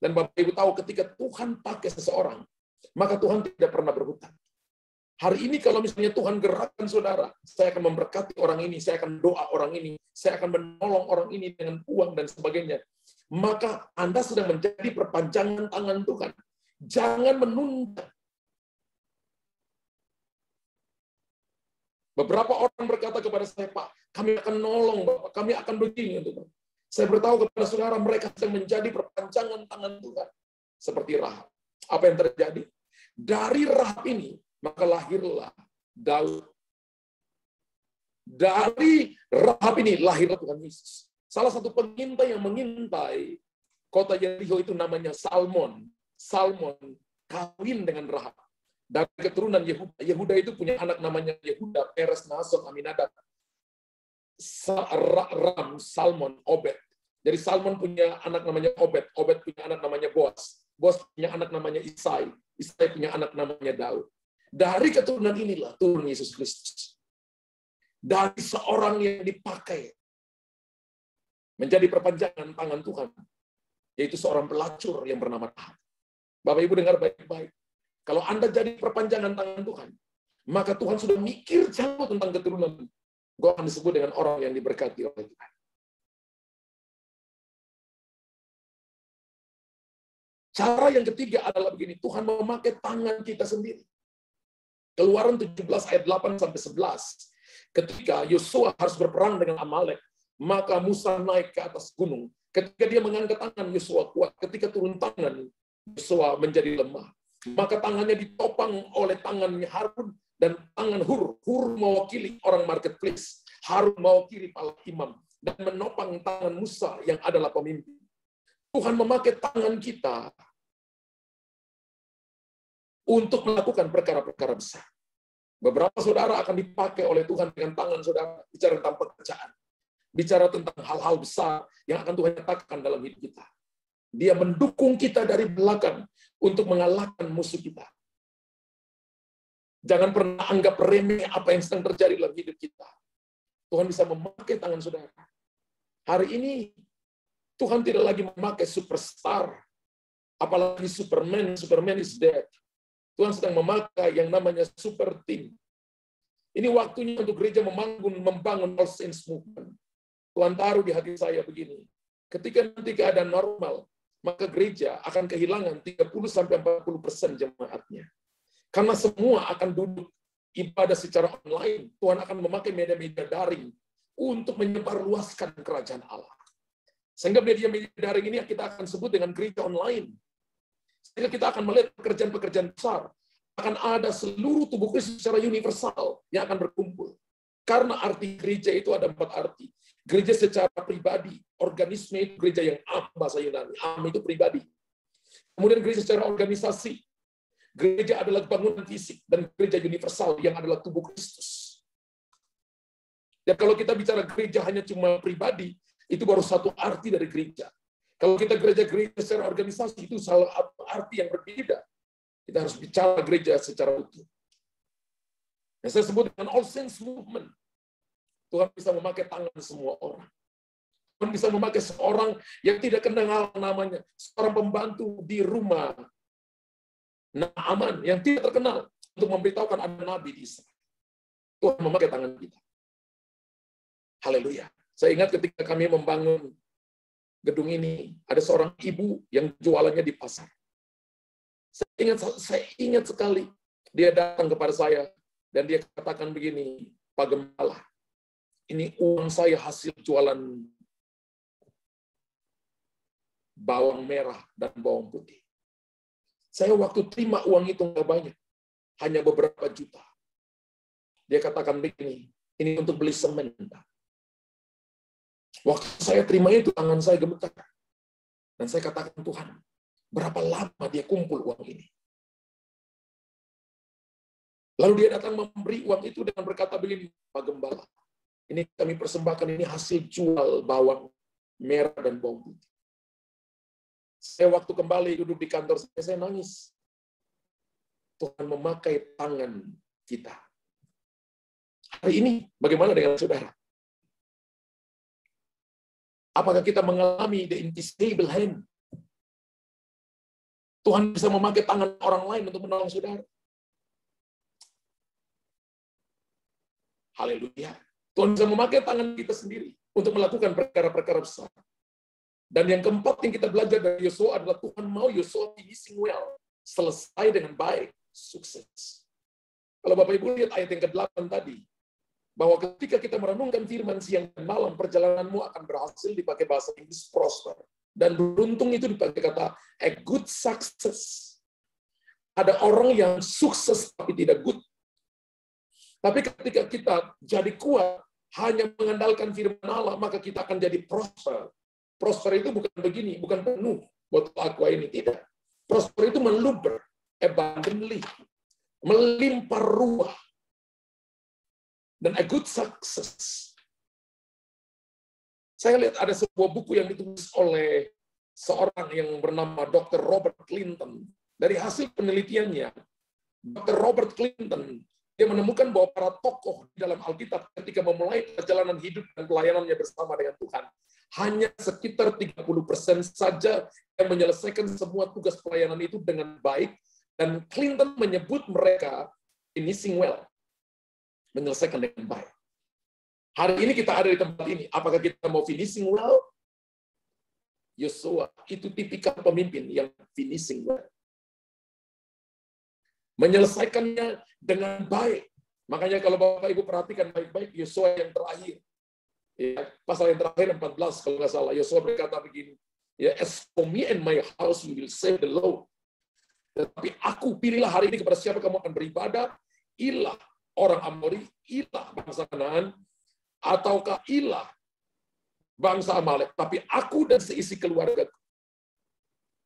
Dan Bapak Ibu tahu ketika Tuhan pakai seseorang, maka Tuhan tidak pernah berhutang. Hari ini kalau misalnya Tuhan gerakkan saudara, saya akan memberkati orang ini, saya akan doa orang ini, saya akan menolong orang ini dengan uang dan sebagainya. Maka Anda sedang menjadi perpanjangan tangan Tuhan. Jangan menunda. Beberapa orang berkata kepada saya, Pak, kami akan nolong, Bapak, kami akan begini. Saya beritahu kepada saudara, mereka sedang menjadi perpanjangan tangan Tuhan. Seperti Rahab. Apa yang terjadi? Dari Rahab ini, maka lahirlah Daud. Dari Rahab ini lahirlah Tuhan Yesus. Salah satu pengintai yang mengintai kota Yeriko itu namanya Salmon. Salmon kawin dengan Rahab. Dari keturunan Yehuda. Yehuda itu punya anak namanya Yehuda, Peres, Nason, Aminadab. Ram, Salmon, Obed. Jadi Salmon punya anak namanya Obed. Obed punya anak namanya Boaz. Boaz punya anak namanya Isai. Isai punya anak namanya Daud. Dari keturunan inilah turun Yesus Kristus. Dari seorang yang dipakai menjadi perpanjangan tangan Tuhan, yaitu seorang pelacur yang bernama Rahab. Bapak Ibu dengar baik-baik. Kalau Anda jadi perpanjangan tangan Tuhan, maka Tuhan sudah mikir jauh tentang keturunan. Gue akan disebut dengan orang yang diberkati oleh Tuhan. Cara yang ketiga adalah begini, Tuhan memakai tangan kita sendiri. Keluaran 17 ayat 8 sampai 11. Ketika Yosua harus berperang dengan Amalek, maka Musa naik ke atas gunung. Ketika dia mengangkat tangan, Yosua kuat. Ketika turun tangan, Yosua menjadi lemah. Maka tangannya ditopang oleh tangannya Harun dan tangan Hur. Hur mewakili orang marketplace. Harun mewakili para imam. Dan menopang tangan Musa yang adalah pemimpin. Tuhan memakai tangan kita untuk melakukan perkara-perkara besar. Beberapa saudara akan dipakai oleh Tuhan dengan tangan saudara. Bicara tentang pekerjaan. Bicara tentang hal-hal besar yang akan Tuhan nyatakan dalam hidup kita. Dia mendukung kita dari belakang untuk mengalahkan musuh kita. Jangan pernah anggap remeh apa yang sedang terjadi dalam hidup kita. Tuhan bisa memakai tangan saudara. Hari ini, Tuhan tidak lagi memakai superstar. Apalagi Superman. Superman is dead. Tuhan sedang memakai yang namanya super team. Ini waktunya untuk gereja membangun All Saints Movement. Tuhan taruh di hati saya begini. Ketika nanti keadaan normal, maka gereja akan kehilangan 30-40% jemaatnya. Karena semua akan duduk ibadah secara online. Tuhan akan memakai media-media daring untuk menyebarluaskan kerajaan Allah. Sehingga media-media daring ini kita akan sebut dengan gereja online. Sehingga kita akan melihat pekerjaan-pekerjaan besar. Akan ada seluruh tubuh Kristus secara universal yang akan berkumpul. Karena arti gereja itu ada 4 arti. Gereja secara pribadi, organisme itu gereja yang bahasa Yunani. Itu pribadi. Kemudian gereja secara organisasi. Gereja adalah bangunan fisik dan gereja universal yang adalah tubuh Kristus. Dan kalau kita bicara gereja hanya cuma pribadi, itu baru satu arti dari gereja. Kalau kita gereja secara organisasi, itu salah satu arti yang berbeda. Kita harus bicara gereja secara utuh. Yang saya sebut dengan All Saints Movement. Tuhan bisa memakai tangan semua orang. Tuhan bisa memakai seorang yang tidak kenal namanya. Seorang pembantu di rumah Naaman yang tidak terkenal untuk memberitahukan ada nabi di Israel. Tuhan memakai tangan kita. Haleluya. Saya ingat ketika kami membangun gedung ini, ada seorang ibu yang jualannya di pasar. Saya ingat sekali. Dia datang kepada saya dan dia katakan begini, Pak Gembala, ini uang saya hasil jualan bawang merah dan bawang putih. Saya waktu terima uang itu nggak banyak, hanya beberapa juta. Dia katakan begini, ini untuk beli semen. Waktu saya terima itu, tangan saya gemetar. Dan saya katakan, Tuhan, berapa lama dia kumpul uang ini? Lalu dia datang memberi uang itu dengan berkata begini, Pak Gembala, ini kami persembahkan, ini hasil jual bawang merah dan bawang putih. Saya waktu kembali duduk di kantor saya nangis. Tuhan memakai tangan kita. Hari ini bagaimana dengan saudara? Apakah kita mengalami the invisible hand? Tuhan bisa memakai tangan orang lain untuk menolong saudara. Haleluya. Tuhan bisa memakai tangan kita sendiri untuk melakukan perkara-perkara besar. Dan yang keempat yang kita belajar dari Yosua adalah Tuhan mau Yosua finishing well. Selesai dengan baik, sukses. Kalau Bapak Ibu lihat ayat yang ke-8 tadi, bahwa ketika kita merenungkan firman siang dan malam, perjalananmu akan berhasil, dipakai bahasa Inggris prosper. Dan beruntung itu dipakai kata a good success. Ada orang yang sukses tapi tidak good. Tapi ketika kita jadi kuat, hanya mengandalkan firman Allah, maka kita akan jadi prosper. Prosper itu bukan begini, bukan penuh botol aqua ini, tidak. Prosper itu meluber, abundantly, melimpah ruah. Dan a good success. Saya lihat ada sebuah buku yang ditulis oleh seorang yang bernama Dr. Robert Clinton. Dari hasil penelitiannya, Dr. Robert Clinton, dia menemukan bahwa para tokoh di dalam Alkitab ketika memulai perjalanan hidup dan pelayanannya bersama dengan Tuhan, hanya sekitar 30% saja yang menyelesaikan semua tugas pelayanan itu dengan baik, dan Clinton menyebut mereka finishing well, menyelesaikan dengan baik. Hari ini kita ada di tempat ini, apakah kita mau finishing well? Yosua itu tipikal pemimpin yang finishing well. Menyelesaikannya dengan baik. Makanya kalau Bapak Ibu perhatikan baik-baik, Yosua yang terakhir, ya, pasal yang terakhir 14 kalau nggak salah, Yosua berkata begini, ya, as for me and my house we will serve the Lord. Tetapi aku pilihlah hari ini kepada siapa kamu akan beribadah, ilah orang Amori, ilah bangsa Kanaan, ataukah ilah bangsa Amalek. Tapi aku dan seisi keluarga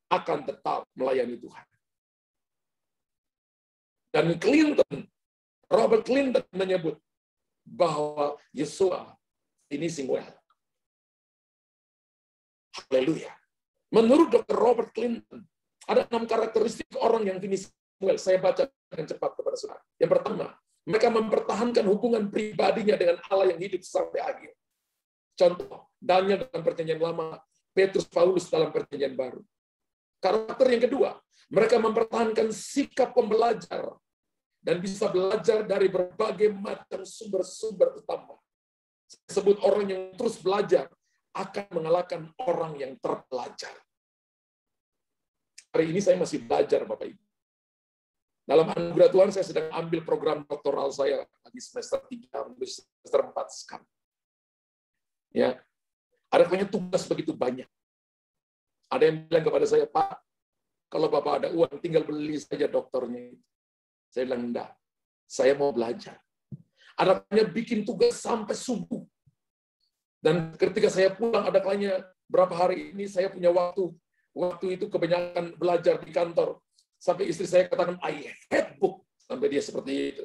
akan tetap melayani Tuhan. Dan Robert Clinton menyebut bahwa Yosua finishing well. Haleluya. Menurut Dr. Robert Clinton, ada 6 karakteristik orang yang finishing well. Saya baca dengan cepat kepada saudara. Yang pertama, mereka mempertahankan hubungan pribadinya dengan Allah yang hidup sampai akhir. Contoh, Daniel dalam Perjanjian Lama, Petrus Paulus dalam Perjanjian Baru. Karakter yang kedua, mereka mempertahankan sikap pembelajar dan bisa belajar dari berbagai macam sumber-sumber utama. Sebut orang yang terus belajar akan mengalahkan orang yang terpelajar. Hari ini saya masih belajar, Bapak Ibu. Dalam anugerah Tuhan, saya sedang ambil program doktoral saya lagi semester 3, semester 4 sekarang. Ya, ada banyak tugas begitu banyak. Ada yang bilang kepada saya, Pak, kalau Bapak ada uang, tinggal beli saja doktornya. Saya bilang, enggak, saya mau belajar. Ada kalanya bikin tugas sampai subuh. Dan ketika saya pulang, ada kalanya berapa hari ini saya punya waktu. Waktu itu kebanyakan belajar di kantor. Sampai istri saya katakan, I hate book. Sampai dia seperti itu.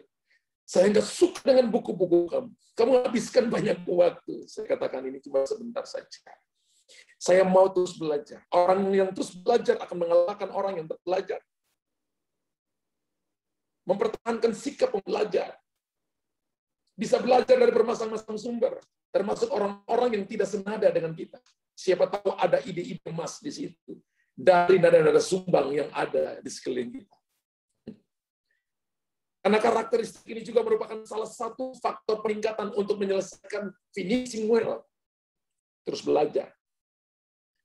Saya nggak suka dengan buku-buku kamu. Kamu habiskan banyak waktu. Saya katakan ini cuma sebentar saja. Saya mau terus belajar. Orang yang terus belajar akan mengalahkan orang yang belajar. Mempertahankan sikap pembelajar. Bisa belajar dari bermacam-macam sumber. Termasuk orang-orang yang tidak senada dengan kita. Siapa tahu ada ide-ide emas di situ. Dari nada-nada sumbang yang ada di sekeliling kita. Karena karakteristik ini juga merupakan salah satu faktor peningkatan untuk menyelesaikan finishing well. Terus belajar.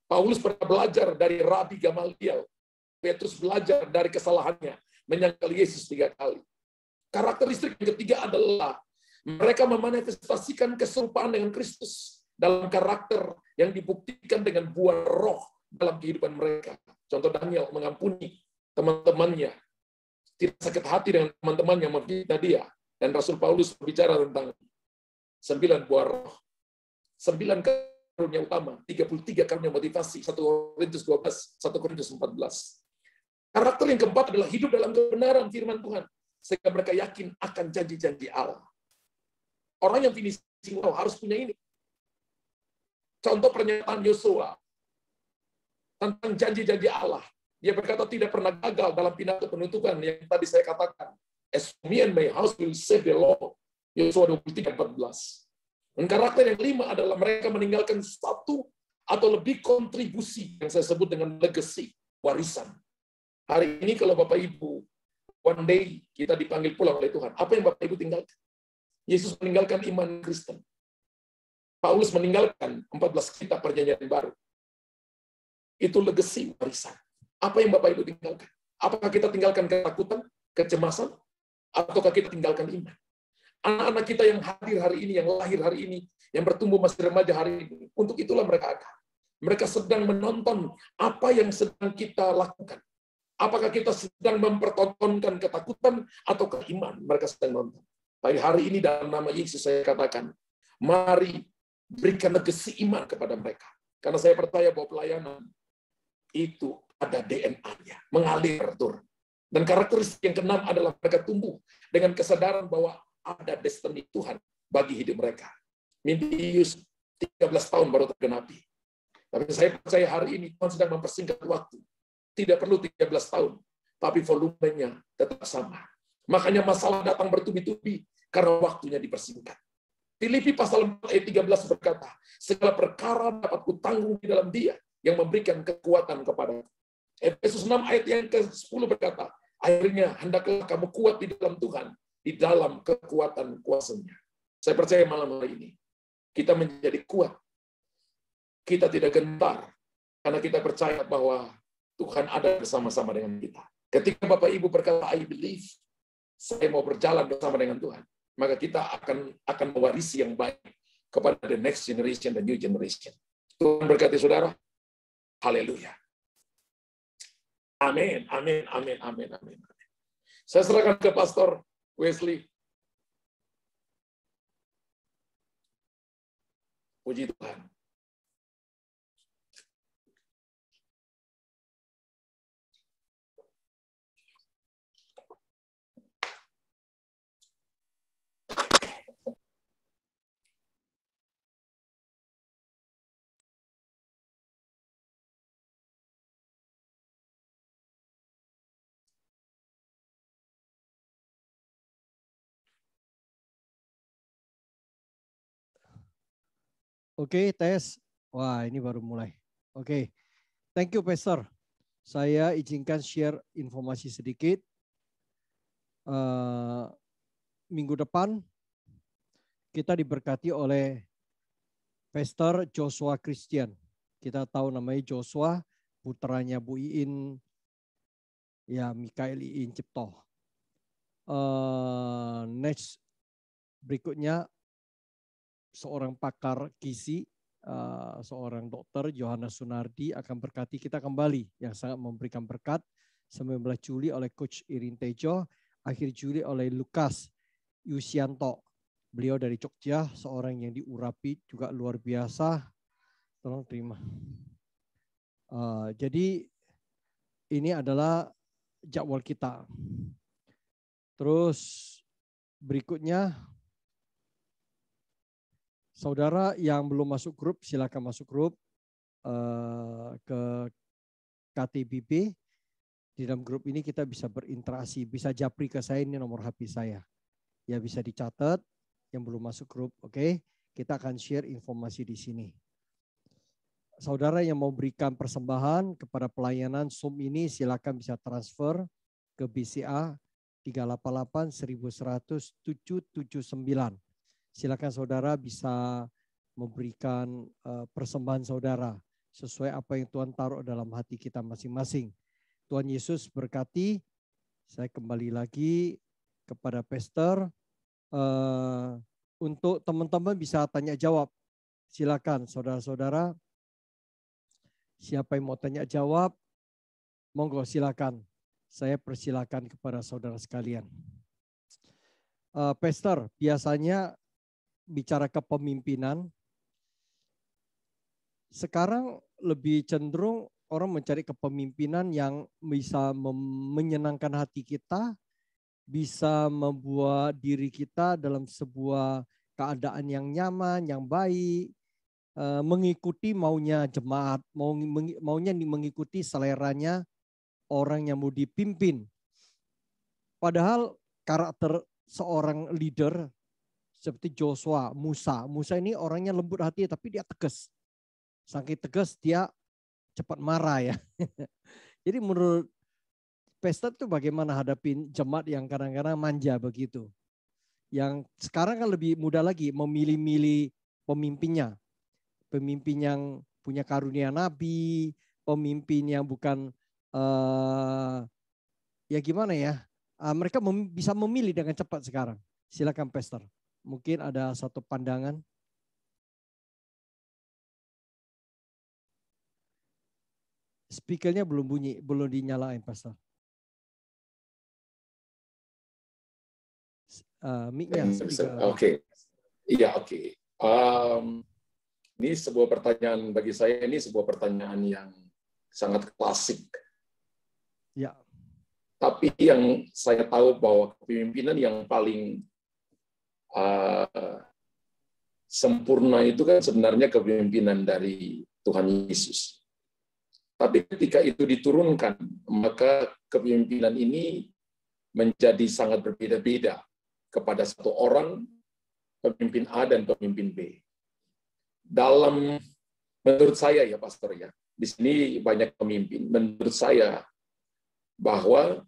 Paulus pernah belajar dari Rabi Gamaliel. Petrus belajar dari kesalahannya. Menyangkal Yesus 3 kali. Karakteristik yang ketiga adalah mereka memanifestasikan keserupaan dengan Kristus dalam karakter yang dibuktikan dengan buah roh dalam kehidupan mereka. Contoh Daniel mengampuni teman-temannya, tidak sakit hati dengan teman-temannya, menghina dia. Dan Rasul Paulus berbicara tentang 9 buah roh, 9 karunia utama, 33 karunia motivasi, 1 Korintus 12, 1 Korintus 14. Karakter yang keempat adalah hidup dalam kebenaran firman Tuhan, sehingga mereka yakin akan janji-janji Allah. Orang yang finishing well harus punya ini. Contoh pernyataan Yosua tentang janji-janji Allah. Dia berkata tidak pernah gagal dalam pidato penutupan yang tadi saya katakan. As for me and my house will serve the Lord. Yosua 23:14. Dan karakter yang kelima adalah mereka meninggalkan satu atau lebih kontribusi yang saya sebut dengan legacy, warisan. Hari ini kalau Bapak Ibu, one day kita dipanggil pulang oleh Tuhan, apa yang Bapak Ibu tinggalkan? Yesus meninggalkan iman Kristen. Paulus meninggalkan 14 kitab perjanjian baru. Itu legacy warisan. Apa yang Bapak Ibu tinggalkan? Apakah kita tinggalkan ketakutan, kecemasan, ataukah kita tinggalkan iman? Anak-anak kita yang hadir hari ini, yang lahir hari ini, yang bertumbuh masih remaja hari ini, untuk itulah mereka ada. Mereka sedang menonton apa yang sedang kita lakukan. Apakah kita sedang mempertontonkan ketakutan atau iman? Mereka sedang nonton. Tapi hari ini dalam nama Yesus saya katakan, mari berikan legacy iman kepada mereka. Karena saya percaya bahwa pelayanan itu ada DNA-nya, mengalir turun. Dan karakteristik yang keenam adalah mereka tumbuh dengan kesadaran bahwa ada destiny Tuhan bagi hidup mereka. Mimpi Yus 13 tahun baru tergenapi. Tapi saya percaya hari ini Tuhan sedang mempersingkat waktu. Tidak perlu 13 tahun, tapi volumenya tetap sama. Makanya masalah datang bertubi-tubi karena waktunya dipersingkat. Filipi pasal 4 ayat 13 berkata, segala perkara dapat kutanggung di dalam Dia yang memberikan kekuatan kepada. Efesus 6 ayat yang ke-10 berkata, akhirnya hendaklah kamu kuat di dalam Tuhan, di dalam kekuatan kuasa-Nya. Saya percaya malam hari ini, kita menjadi kuat. Kita tidak gentar, karena kita percaya bahwa Tuhan ada bersama-sama dengan kita. Ketika Bapak Ibu berkata, I believe, saya mau berjalan bersama dengan Tuhan, maka kita akan mewarisi yang baik kepada the next generation, the new generation. Tuhan berkati saudara. Haleluya. Amin, amin, amin, amin, amin. Saya serahkan ke Pastor Wesley. Puji Tuhan. Oke, tes. Wah, ini baru mulai. Oke, thank you, Pastor. Saya izinkan share informasi sedikit. Minggu depan kita diberkati oleh Pastor Joshua Christian. Kita tahu namanya Joshua, putranya Bu Iin, ya Mikael Iin Cipto. Next berikutnya seorang pakar gizi, seorang dokter Johannes Sunardi akan berkati kita kembali yang sangat memberikan berkat. 19 Juli oleh Coach Irin Tejo, akhir Juli oleh Lukas Yusianto. Beliau dari Jogja, seorang yang diurapi juga luar biasa. Tolong terima. Jadi ini adalah jadwal kita. Terus berikutnya, saudara yang belum masuk grup, silakan masuk grup ke KTBB. Di dalam grup ini kita bisa berinteraksi, bisa japri ke saya, ini nomor HP saya. Ya bisa dicatat yang belum masuk grup, oke? Kita akan share informasi di sini. Saudara yang mau berikan persembahan kepada pelayanan Zoom ini, silakan bisa transfer ke BCA 388 1100 779. Silakan saudara bisa memberikan persembahan saudara sesuai apa yang Tuhan taruh dalam hati kita masing-masing. Tuhan Yesus berkati. Saya kembali lagi kepada Pastor. Untuk teman-teman bisa tanya jawab. Silakan saudara-saudara. Siapa yang mau tanya jawab, monggo silakan. Saya persilakan kepada saudara sekalian. Pastor, biasanya bicara kepemimpinan, sekarang lebih cenderung orang mencari kepemimpinan yang bisa menyenangkan hati kita, bisa membuat diri kita dalam sebuah keadaan yang nyaman, yang baik, mengikuti maunya jemaat, maunya mengikuti seleranya orang yang mau dipimpin. Padahal karakter seorang leader seperti Joshua, Musa ini orangnya lembut hati tapi dia tegas. Saking tegas dia cepat marah ya. Jadi menurut Pastor itu bagaimana hadapin jemaat yang kadang-kadang manja begitu? Yang sekarang kan lebih mudah lagi memilih-milih pemimpinnya. Pemimpin yang punya karunia nabi, pemimpin yang bukan ya gimana ya? Mereka bisa memilih dengan cepat sekarang. Silakan Pastor. Mungkin ada satu pandangan. Speakernya belum bunyi, belum dinyalain Pastor. Mic-nya. Oke. Iya, oke. Ini sebuah pertanyaan bagi saya, ini sebuah pertanyaan yang sangat klasik. Ya. Tapi yang saya tahu bahwa kepemimpinan yang paling sempurna itu kan sebenarnya kepemimpinan dari Tuhan Yesus. Tapi ketika itu diturunkan, maka kepemimpinan ini menjadi sangat berbeda-beda kepada satu orang, pemimpin A dan pemimpin B. Menurut saya ya Pastor ya, di sini banyak pemimpin. Menurut saya bahwa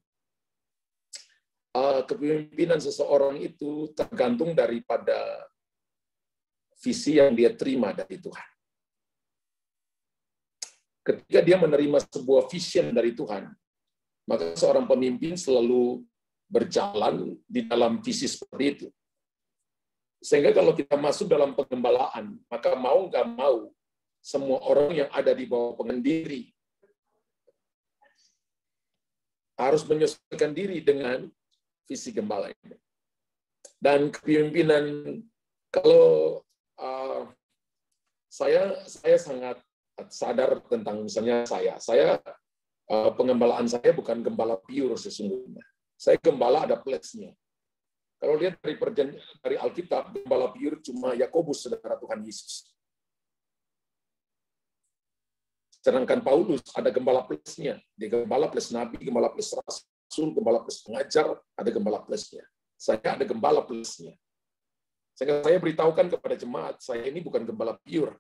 kepemimpinan seseorang itu tergantung daripada visi yang dia terima dari Tuhan. Ketika dia menerima sebuah vision dari Tuhan, maka seorang pemimpin selalu berjalan di dalam visi seperti itu. Sehingga kalau kita masuk dalam pengembalaan, maka mau nggak mau, semua orang yang ada di bawah pengendiri harus menyesuaikan diri dengan visi gembala ini. Dan kepemimpinan, kalau saya sangat sadar tentang misalnya saya pengembalaan saya bukan gembala pure sesungguhnya. Saya gembala ada plus-nya. Kalau lihat dari Alkitab, gembala pure cuma Yakobus, saudara Tuhan Yesus. Sedangkan Paulus ada gembala plus-nya. Dia gembala plus nabi, gembala plus rasul, gembala plus pengajar, ada gembala plus-nya. Saya ada gembala plus-nya. Sehingga saya beritahukan kepada jemaat, saya ini bukan gembala pure.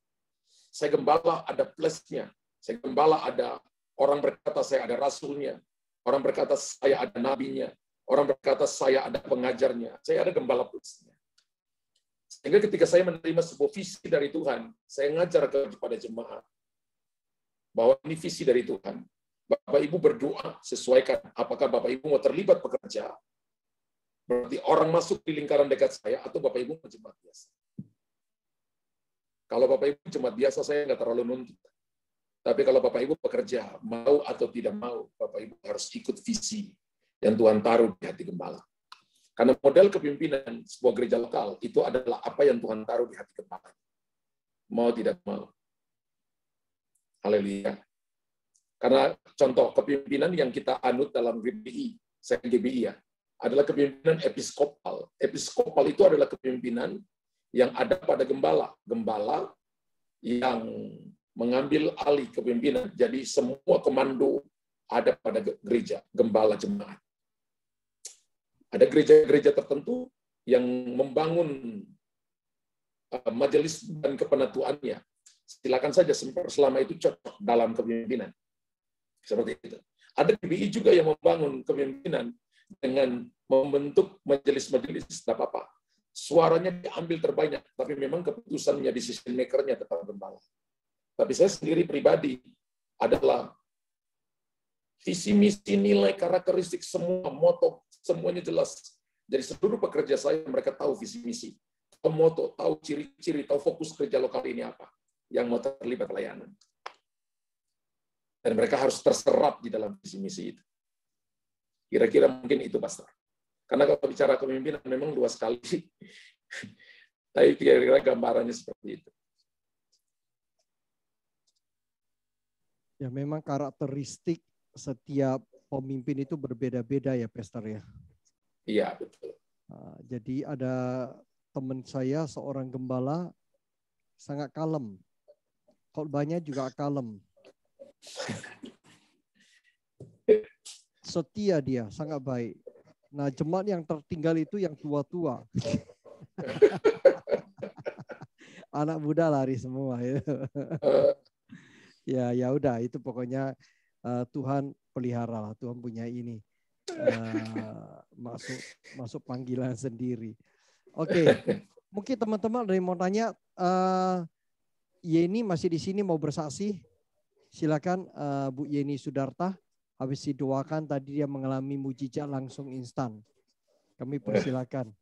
Saya gembala ada plus-nya. Saya gembala ada orang berkata saya ada rasulnya. Orang berkata saya ada nabinya. Orang berkata saya ada pengajarnya. Saya ada gembala plus-nya. Sehingga ketika saya menerima sebuah visi dari Tuhan, saya ngajar kepada jemaat bahwa ini visi dari Tuhan. Bapak Ibu berdoa, sesuaikan. Apakah Bapak Ibu mau terlibat pekerja? Berarti orang masuk di lingkaran dekat saya, atau Bapak Ibu mau jemaat biasa. Kalau Bapak Ibu jemaat biasa, saya nggak terlalu nuntut. Tapi kalau Bapak Ibu bekerja, mau atau tidak mau, Bapak Ibu harus ikut visi yang Tuhan taruh di hati gembala. Karena model kepemimpinan sebuah gereja lokal itu adalah apa yang Tuhan taruh di hati gembala. Mau tidak mau. Haleluya. Karena contoh kepemimpinan yang kita anut dalam GBI, saya GBI ya, adalah kepemimpinan episkopal. Episkopal itu adalah kepemimpinan yang ada pada gembala. Gembala yang mengambil alih kepemimpinan. Jadi semua komando ada pada gereja, gembala jemaat. Ada gereja-gereja tertentu yang membangun majelis dan kepenatuannya. Silakan saja selama itu cocok dalam kepemimpinan. Seperti itu. Ada GBI juga yang membangun kepemimpinan dengan membentuk majelis-majelis, tidak apa-apa. Suaranya diambil terbanyak, tapi memang keputusannya, decision maker-nya tetap gembala. Tapi saya sendiri pribadi adalah visi misi, nilai, karakteristik, semua moto, semuanya jelas. Jadi seluruh pekerja saya, mereka tahu visi misi, tahu moto, tahu ciri-ciri, tahu fokus kerja lokal ini apa, yang mau terlibat pelayanan. Dan mereka harus terserap di dalam visi misi itu. Kira-kira mungkin itu, Pastor. Karena kalau bicara kepemimpinan memang luas sekali. Tapi kira-kira gambarannya seperti itu. Ya memang karakteristik setiap pemimpin itu berbeda-beda ya, Pastor ya. Iya, betul. Jadi ada teman saya seorang gembala sangat kalem. Khotbahnya juga kalem. Setia dia, sangat baik. Nah, jemaat yang tertinggal itu yang tua-tua. Anak muda lari semua. Ya udah, itu pokoknya Tuhan pelihara lah, Tuhan punya ini masuk panggilan sendiri. Oke. Mungkin teman-teman ada yang mau tanya, Yeni masih di sini mau bersaksi. Silakan Bu Yeni Sudarta. Habis didoakan tadi dia mengalami mujizat langsung instan. Kami persilakan.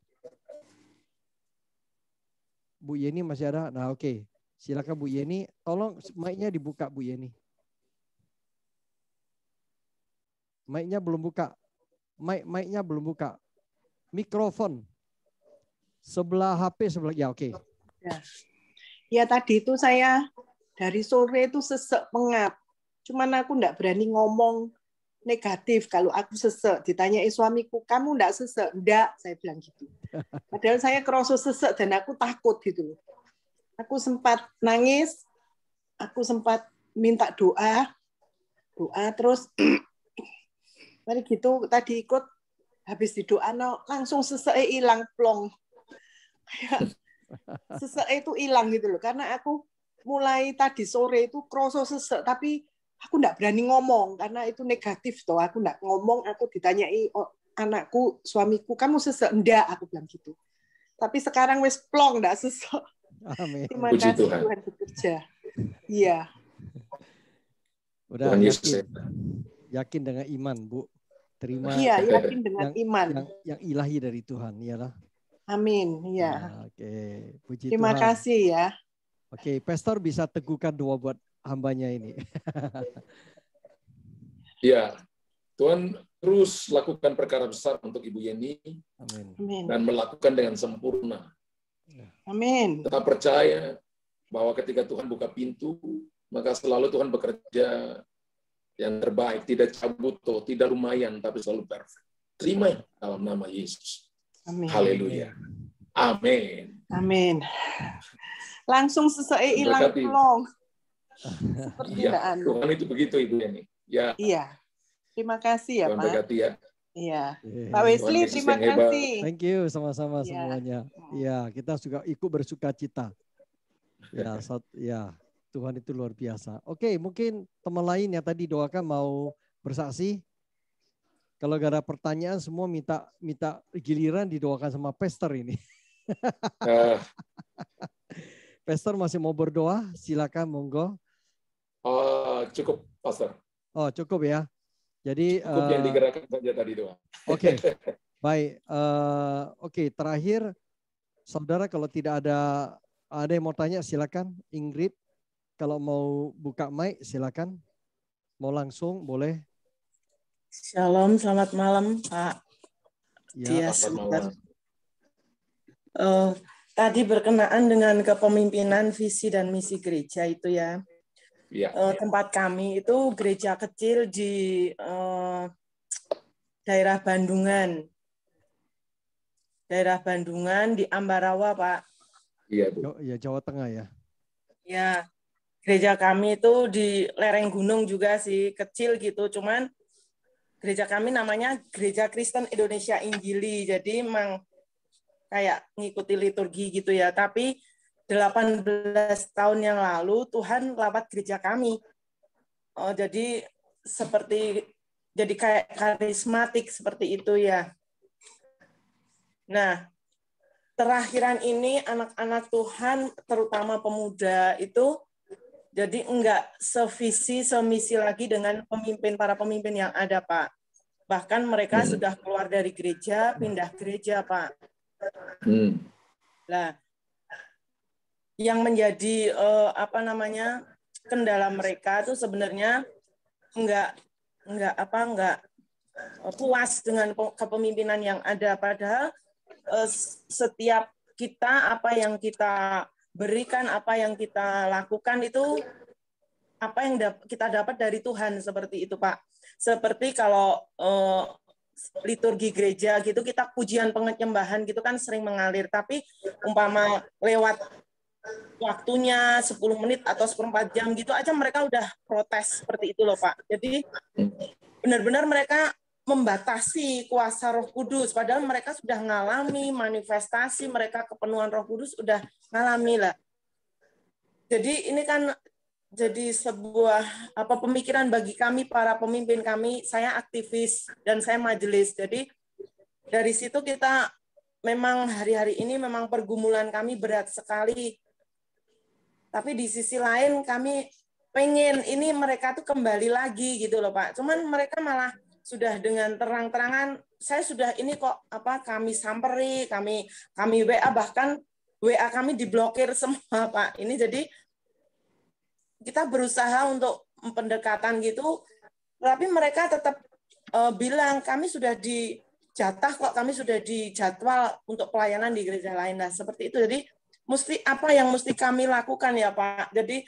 Bu Yeni masih ada? Nah oke. Silakan Bu Yeni. Tolong mic-nya dibuka Bu Yeni. Mic-nya belum buka. Mic-nya belum buka. Mikrofon. Sebelah HP sebelah. Ya oke. Ya tadi itu saya dari sore itu sesek pengap. Cuman aku enggak berani ngomong negatif kalau aku sesek. Ditanyai suamiku, kamu enggak sesek? Enggak, saya bilang gitu. Padahal saya kerasa sesek dan aku takut gitu. Aku sempat nangis, aku sempat minta doa terus mari gitu tadi ikut habis didoa langsung sesek hilang plong. Kayak sesek itu hilang gitu loh. Karena aku mulai tadi sore itu kerasa sesek tapi aku enggak berani ngomong karena itu negatif toh. Aku enggak ngomong, aku ditanyai anakku, suamiku, kamu sesek? Enggak, aku bilang gitu. Tapi sekarang wis plong enggak sesek. Amin. Terima kasih Tuhan bekerja. Iya. Udah yakin dengan iman, Bu. Terima. Iya, yakin dengan iman. Yang ilahi dari Tuhan, iyalah. Amin. Iya. Oke, puji Terima Tuhan. kasih ya. Oke, Pastor bisa teguhkan doa buat hambanya ini. Ya, Tuhan terus lakukan perkara besar untuk Ibu Yeni. Amin. Dan melakukan dengan sempurna. Amin. Tetap percaya bahwa ketika Tuhan buka pintu, maka selalu Tuhan bekerja yang terbaik, tidak cabuto, tidak lumayan, tapi selalu perfect. Terima dalam nama Yesus. Amin. Haleluya. Amin. Amin. Langsung selesai hilang plong. Seperti iya, Tuhan itu begitu Ibu Yeni. Ya. Iya. Terima kasih ya, Tuhan Pak. berkati ya. Iya. Pak Wesley, terima kasih. Thank you sama-sama semuanya. Iya, kita juga ikut bersuka cita. Ya, Tuhan itu luar biasa. Oke, mungkin teman lain yang tadi doakan mau bersaksi. Kalau gak ada pertanyaan, semua minta giliran didoakan sama Pastor ini. Pastor masih mau berdoa? Silakan, monggo. Cukup, Pastor. Oh, cukup ya. Jadi cukup yang digerakkan saja tadi doa. Oke, baik. Oke, terakhir, saudara kalau tidak ada yang mau tanya, silakan. Ingrid, kalau mau buka mic, silakan. Mau langsung, boleh. Shalom, selamat malam, Pak. Ya, selamat malam. Tadi berkenaan dengan kepemimpinan visi dan misi gereja itu ya. Ya. Tempat kami itu gereja kecil di daerah Bandungan. Daerah Bandungan di Ambarawa, Pak. Iya, Bu. Ya, Jawa Tengah ya. Ya, gereja kami itu di lereng gunung juga sih, kecil gitu. Cuman gereja kami namanya Gereja Kristen Indonesia Injili. Jadi memang kayak ngikuti liturgi gitu ya. Tapi 18 tahun yang lalu Tuhan lawat gereja kami. Jadi jadi kayak karismatik seperti itu ya. Nah, terakhiran ini anak-anak Tuhan, terutama pemuda itu, jadi enggak sevisi, semisi lagi dengan para pemimpin yang ada, Pak. Bahkan mereka sudah keluar dari gereja, pindah gereja, Pak. Nah, yang menjadi kendala mereka itu sebenarnya enggak puas dengan kepemimpinan yang ada, padahal setiap kita apa yang kita berikan, apa yang kita lakukan itu apa yang kita dapat dari Tuhan, seperti itu, Pak. Seperti kalau liturgi gereja gitu, kita pujian penyembahan gitu kan sering mengalir, tapi umpama lewat waktunya 10 menit atau 1/4 jam gitu aja mereka udah protes seperti itu loh, Pak. Jadi benar-benar mereka membatasi kuasa Roh Kudus, padahal mereka sudah ngalami manifestasi, mereka kepenuhan Roh Kudus udah ngalami lah. Jadi ini kan jadi sebuah pemikiran bagi kami para pemimpin kami. Saya aktivis dan saya majelis. Jadi dari situ kita memang hari-hari ini memang pergumulan kami berat sekali. Tapi di sisi lain kami pengen ini mereka tuh kembali lagi gitu loh Pak. Cuman mereka malah sudah dengan terang-terangan, saya sudah ini kok kami samperi, kami WA, bahkan WA kami diblokir semua Pak. Ini jadi kita berusaha untuk pendekatan gitu, tapi mereka tetap bilang kami sudah dijatah kok, kami sudah dijadwal untuk pelayanan di gereja lain. Nah seperti itu. Jadi apa yang mesti kami lakukan ya Pak? Jadi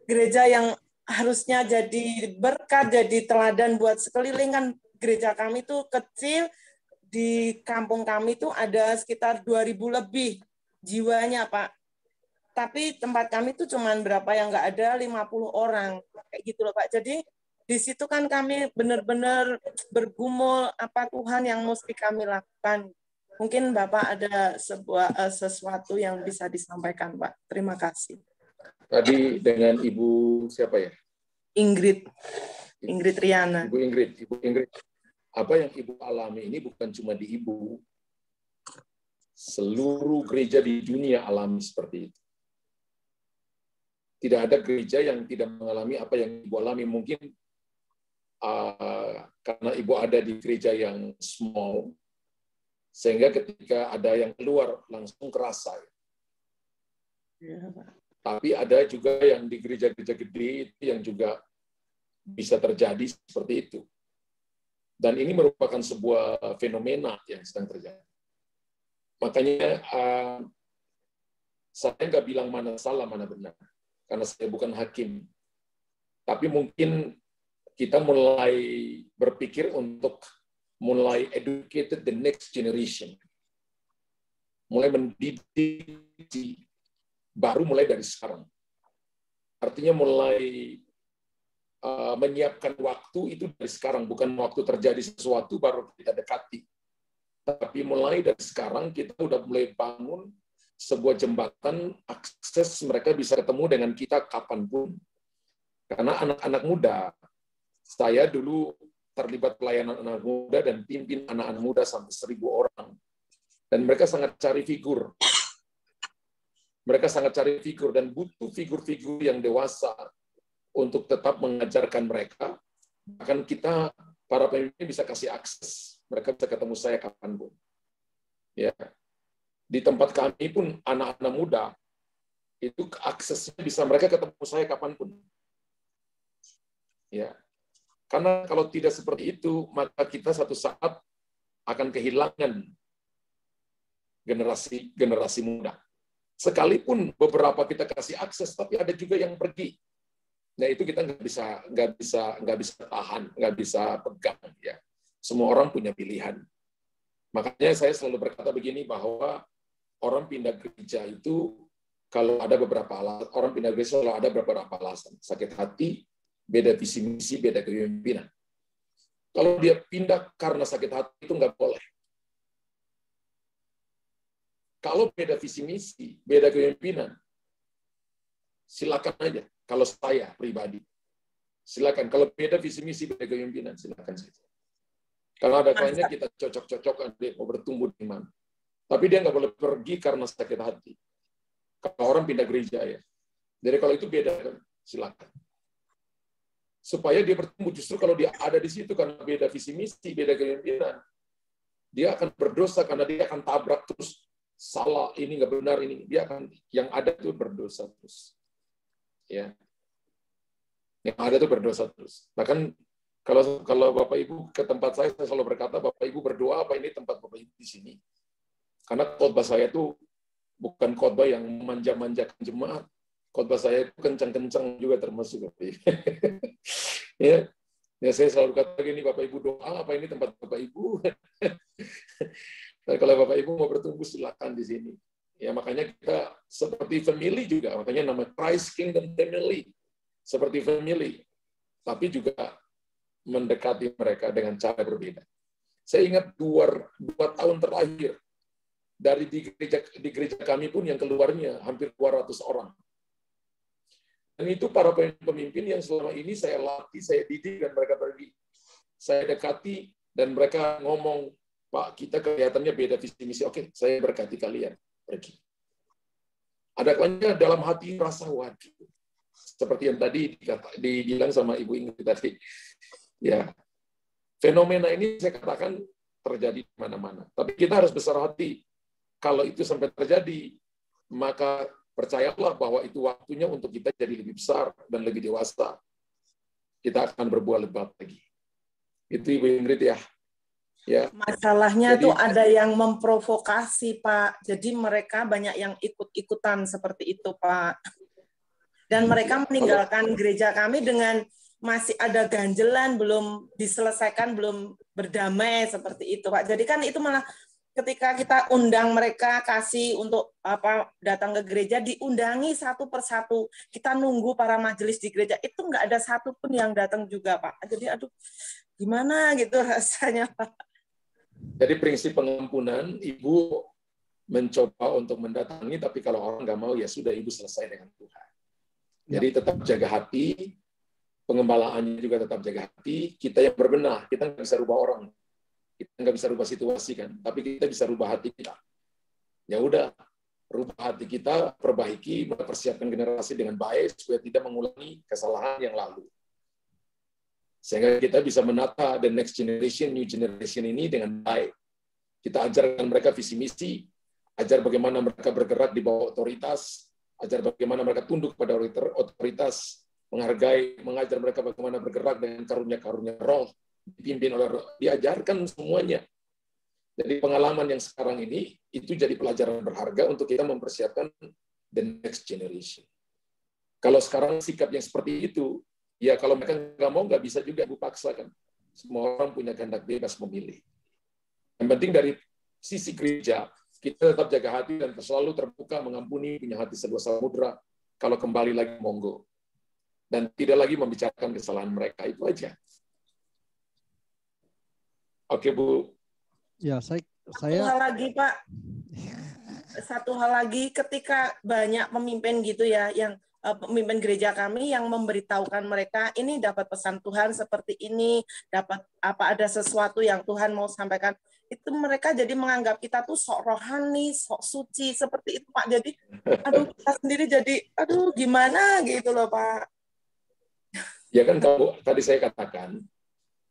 gereja yang harusnya jadi berkat, jadi teladan buat sekeliling, kan gereja kami tuh kecil, di kampung kami tuh ada sekitar 2.000 lebih jiwanya Pak. Tapi tempat kami tuh cuman berapa yang nggak ada, 50 orang kayak gitu loh Pak. Jadi di situ kan kami benar-benar bergumul apa Tuhan yang mesti kami lakukan. Mungkin Bapak ada sesuatu yang bisa disampaikan, Pak. Terima kasih. Tadi dengan Ibu siapa ya? Ingrid Riana. Ibu Ingrid. Apa yang Ibu alami ini bukan cuma di Ibu. Seluruh gereja di dunia alami seperti itu. Tidak ada gereja yang tidak mengalami apa yang Ibu alami. Mungkin karena Ibu ada di gereja yang small, sehingga ketika ada yang keluar langsung kerasa. Ya, Pak. Tapi ada juga yang di gereja-gereja gede itu yang juga bisa terjadi seperti itu. Dan ini merupakan sebuah fenomena yang sedang terjadi. Makanya saya nggak bilang mana salah, mana benar. Karena saya bukan hakim. Tapi mungkin kita mulai berpikir untuk mulai educated the next generation. Mulai mendidik, baru mulai dari sekarang. Artinya mulai menyiapkan waktu itu dari sekarang, bukan waktu terjadi sesuatu baru kita dekati. Tapi mulai dari sekarang kita udah mulai bangun sebuah jembatan akses mereka bisa ketemu dengan kita kapanpun. Karena anak-anak muda, saya dulu terlibat pelayanan anak muda dan pimpin anak-anak muda sampai 1.000 orang. Dan mereka sangat cari figur. Mereka sangat cari figur dan butuh figur-figur yang dewasa untuk tetap mengajarkan mereka. Bahkan kita, para pemimpin bisa kasih akses. Mereka bisa ketemu saya kapanpun. Ya. Di tempat kami pun anak-anak muda, itu aksesnya bisa mereka ketemu saya kapanpun. Ya. Karena kalau tidak seperti itu, maka kita satu saat akan kehilangan generasi muda. Sekalipun beberapa kita kasih akses, tapi ada juga yang pergi. Nah itu kita nggak bisa tahan, nggak bisa pegang. Ya, semua orang punya pilihan. Makanya saya selalu berkata begini bahwa orang pindah gereja itu kalau ada beberapa alasan, orang pindah gereja selalu ada beberapa alasan. Sakit hati, beda visi misi, beda kepemimpinan. Kalau dia pindah karena sakit hati itu nggak boleh. Kalau beda visi misi, beda kepemimpinan, silakan aja. Kalau saya pribadi, silakan. Kalau beda visi misi, beda kepemimpinan, silakan saja. Kalau ada kliennya kita cocok-cocokan dia mau bertumbuh di mana. Tapi dia nggak boleh pergi karena sakit hati. Kalau orang pindah gereja ya. Jadi kalau itu beda, silakan. Supaya dia bertumbuh, justru kalau dia ada di situ karena beda visi misi, beda kepemimpinan, dia akan berdosa karena dia akan tabrak terus, salah, ini nggak benar, ini. Dia akan, yang ada itu berdosa terus. Ya. Yang ada itu berdosa terus. Bahkan kalau Bapak Ibu ke tempat saya selalu berkata, Bapak Ibu berdoa, apa ini tempat Bapak Ibu di sini. Karena khotbah saya itu bukan khotbah yang manja-manjakan jemaat. Khotbah saya itu kencang-kencang juga termasuk. Ya, saya selalu kata gini, Bapak Ibu doa, apa ini tempat Bapak Ibu? Dan kalau Bapak Ibu mau bertumbuh, silakan di sini. Ya, makanya kita seperti family juga, makanya nama Christ Kingdom Family. Seperti family. Tapi juga mendekati mereka dengan cara berbeda. Saya ingat 2 tahun terakhir, dari di gereja kami pun yang keluarnya hampir 200 orang. Dan itu para pemimpin yang selama ini saya latih, saya didik, dan mereka pergi. Saya dekati, dan mereka ngomong, Pak, kita kelihatannya beda visi misi. Oke, saya berkati kalian. Pergi. Ada kalanya dalam hati rasa waduh. Seperti yang tadi dibilang sama Ibu Ingrid tadi. Ya, fenomena ini saya katakan terjadi di mana-mana. Tapi kita harus besar hati. Kalau itu sampai terjadi, maka percayalah bahwa itu waktunya untuk kita jadi lebih besar dan lebih dewasa. Kita akan berbuah lebat lagi. Itu Ibu Ingrid ya. Ya. Masalahnya tuh ada yang memprovokasi, Pak. Jadi mereka banyak yang ikut-ikutan seperti itu, Pak. Dan mereka meninggalkan gereja kami dengan masih ada ganjelan, belum diselesaikan, belum berdamai seperti itu, Pak. Jadi kan itu malah ketika kita undang mereka, kasih untuk datang ke gereja, diundangi satu persatu. Kita nunggu para majelis di gereja, itu nggak ada satupun yang datang juga, Pak. Jadi aduh, gimana gitu rasanya, Pak. Jadi prinsip pengampunan, Ibu mencoba untuk mendatangi, tapi kalau orang nggak mau, ya sudah, Ibu selesai dengan Tuhan. Jadi tetap jaga hati, pengembalaannya juga tetap jaga hati. Kita yang berbenah, kita nggak bisa rubah orang, kita nggak bisa rubah situasi kan, tapi kita bisa rubah hati kita. Ya udah, rubah hati kita, perbaiki, mempersiapkan generasi dengan baik supaya tidak mengulangi kesalahan yang lalu. Sehingga kita bisa menata the next generation, new generation ini dengan baik. Kita ajarkan mereka visi misi, ajar bagaimana mereka bergerak di bawah otoritas, ajar bagaimana mereka tunduk pada otoritas, mengajar mereka bagaimana bergerak dengan karunia-karunia roh, dipimpin oleh roh, diajarkan semuanya. Jadi pengalaman yang sekarang ini, itu jadi pelajaran berharga untuk kita mempersiapkan the next generation. Kalau sekarang sikap yang seperti itu, ya kalau mereka nggak mau, nggak bisa juga Ibu paksakan. Semua orang punya kehendak bebas memilih. Yang penting dari sisi gereja, kita tetap jaga hati dan selalu terbuka, mengampuni, punya hati seluas samudra. Kalau kembali lagi, monggo. Dan tidak lagi membicarakan kesalahan mereka. Itu aja. Oke, Bu. Ya, saya... Satu hal lagi, Pak. Satu hal lagi, ketika banyak pemimpin gitu ya, yang pemimpin gereja kami yang memberitahukan mereka ini dapat pesan Tuhan seperti ini, dapat ada sesuatu yang Tuhan mau sampaikan, itu mereka jadi menganggap kita tuh sok rohani, sok suci seperti itu, Pak. Jadi aduh, kita sendiri jadi aduh gimana gitu loh, Pak. Ya kan kalau tadi saya katakan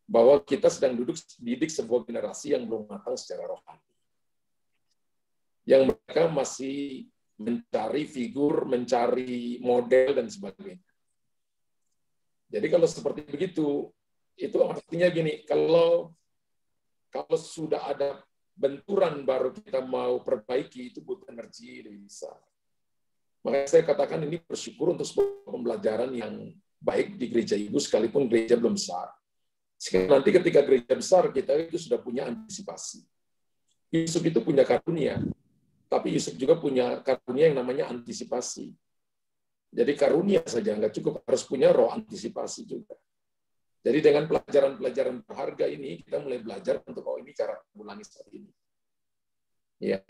bahwa kita sedang didik sebuah generasi yang belum matang secara rohani. Yang mereka masih mencari figur, mencari model, dan sebagainya. Jadi kalau seperti begitu, itu artinya gini, kalau sudah ada benturan baru kita mau perbaiki, itu butuh energi lebih besar. Makanya saya katakan ini bersyukur untuk sebuah pembelajaran yang baik di gereja Ibu, sekalipun gereja belum besar. Sehingga nanti ketika gereja besar, kita itu sudah punya antisipasi. Yusuf itu punya karunia. Tapi Yusuf juga punya karunia yang namanya antisipasi. Jadi karunia saja nggak cukup, harus punya roh antisipasi juga. Jadi dengan pelajaran-pelajaran berharga ini, kita mulai belajar untuk, oh ini cara mengulangi seperti ini. Ya,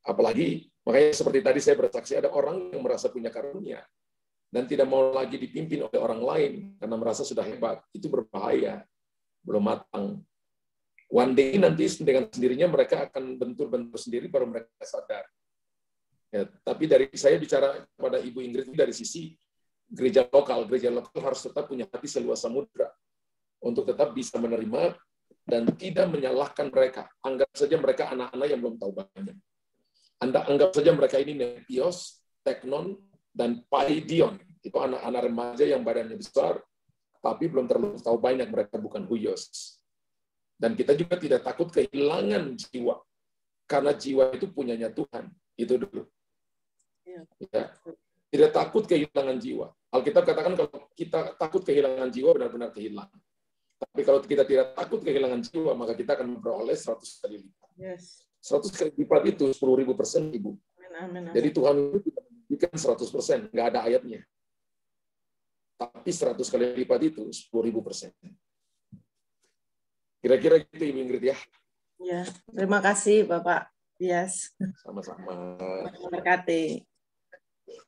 apalagi, makanya seperti tadi saya bersaksi, ada orang yang merasa punya karunia, dan tidak mau lagi dipimpin oleh orang lain, karena merasa sudah hebat. Itu berbahaya, belum matang. One day nanti dengan sendirinya mereka akan bentur-bentur sendiri, baru mereka sadar. Ya, tapi dari saya bicara kepada Ibu Ingrid dari sisi gereja lokal harus tetap punya hati seluas samudra untuk tetap bisa menerima dan tidak menyalahkan mereka. Anggap saja mereka anak-anak yang belum tahu banyak. Anda anggap saja mereka ini Nepios, Teknon, dan Paidion. Itu anak-anak remaja yang badannya besar, tapi belum terlalu tahu banyak, mereka bukan huyos. Dan kita juga tidak takut kehilangan jiwa. Karena jiwa itu punyanya Tuhan. Itu dulu. Ya. Tidak takut kehilangan jiwa. Alkitab katakan kalau kita takut kehilangan jiwa, benar-benar kehilangan. Tapi kalau kita tidak takut kehilangan jiwa, maka kita akan memperoleh 100 kali lipat. Yes. 100 kali lipat itu 10.000%, Ibu. Amin. Jadi Tuhan itu tidak memberikan 100%, nggak ada ayatnya. Tapi 100 kali lipat itu 10.000%. Kira-kira gitu, Ibu Ingrid ya. Ya, terima kasih Bapak. Yes. Sama-sama. Tuhan berkati.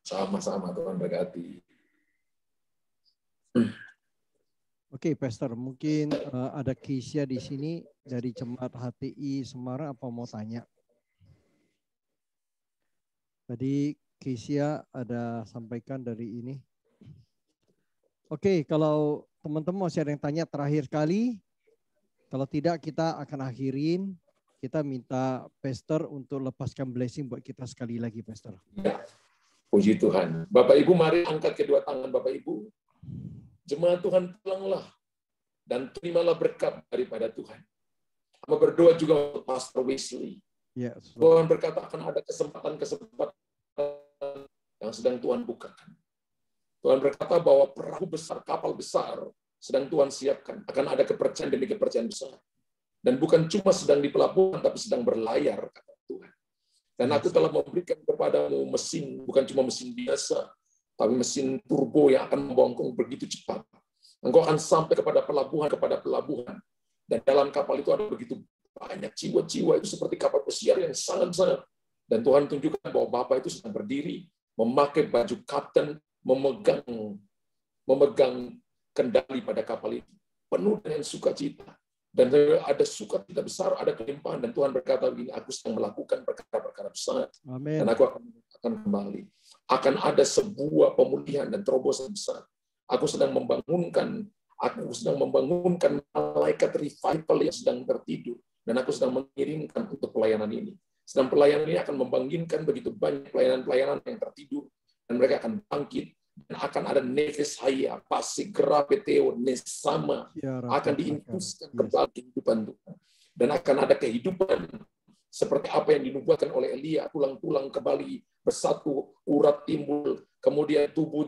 Sama-sama, Tuhan berkati. Oke, Pastor, mungkin ada Keisha di sini dari Jemaat HTI Semarang, apa mau tanya? Tadi Keisha ada sampaikan dari ini. Oke, kalau teman-teman masih ada yang tanya terakhir kali, kalau tidak kita akan akhirin. Kita minta Pastor untuk lepaskan blessing buat kita sekali lagi, Pastor. Ya, puji Tuhan. Bapak Ibu, mari angkat kedua tangan Bapak Ibu. Jemaat Tuhan, pulanglah dan terimalah berkat daripada Tuhan. Kami berdoa juga untuk Pastor Wesley. Ya, Tuhan berkata akan ada kesempatan-kesempatan yang sedang Tuhan bukakan. Tuhan berkata bahwa perahu besar, kapal besar sedang Tuhan siapkan. Akan ada kepercayaan demi kepercayaan besar. Dan bukan cuma sedang di pelabuhan, tapi sedang berlayar, kata Tuhan. Dan aku telah memberikan kepadamu mesin, bukan cuma mesin biasa, tapi mesin turbo yang akan membawa engkau begitu cepat. Engkau akan sampai kepada pelabuhan. Dan dalam kapal itu ada begitu banyak jiwa-jiwa, itu seperti kapal pesiar yang sangat-sangat. Dan Tuhan tunjukkan bahwa Bapak itu sedang berdiri, memakai baju kapten, memegang kendali pada kapal itu. Penuh dengan sukacita. Dan ada sukacita besar, ada kelimpahan. Dan Tuhan berkata begini, aku sedang melakukan perkara-perkara besar. Amin. Dan aku akan kembali. Akan ada sebuah pemulihan dan terobosan besar. Aku sedang membangunkan malaikat revival yang sedang tertidur. Dan aku sedang mengirimkan untuk pelayanan ini. Sedang pelayanan ini akan membangkitkan begitu banyak pelayanan-pelayanan yang tertidur. Dan mereka akan bangkit. Dan akan ada nefes haya, pasik, gerapeteo, nesama, akan diinfuskan kembali kehidupan Tuhan. Dan akan ada kehidupan seperti apa yang dinubuatkan oleh Elia, tulang-tulang kembali bersatu, urat timbul, kemudian tubuh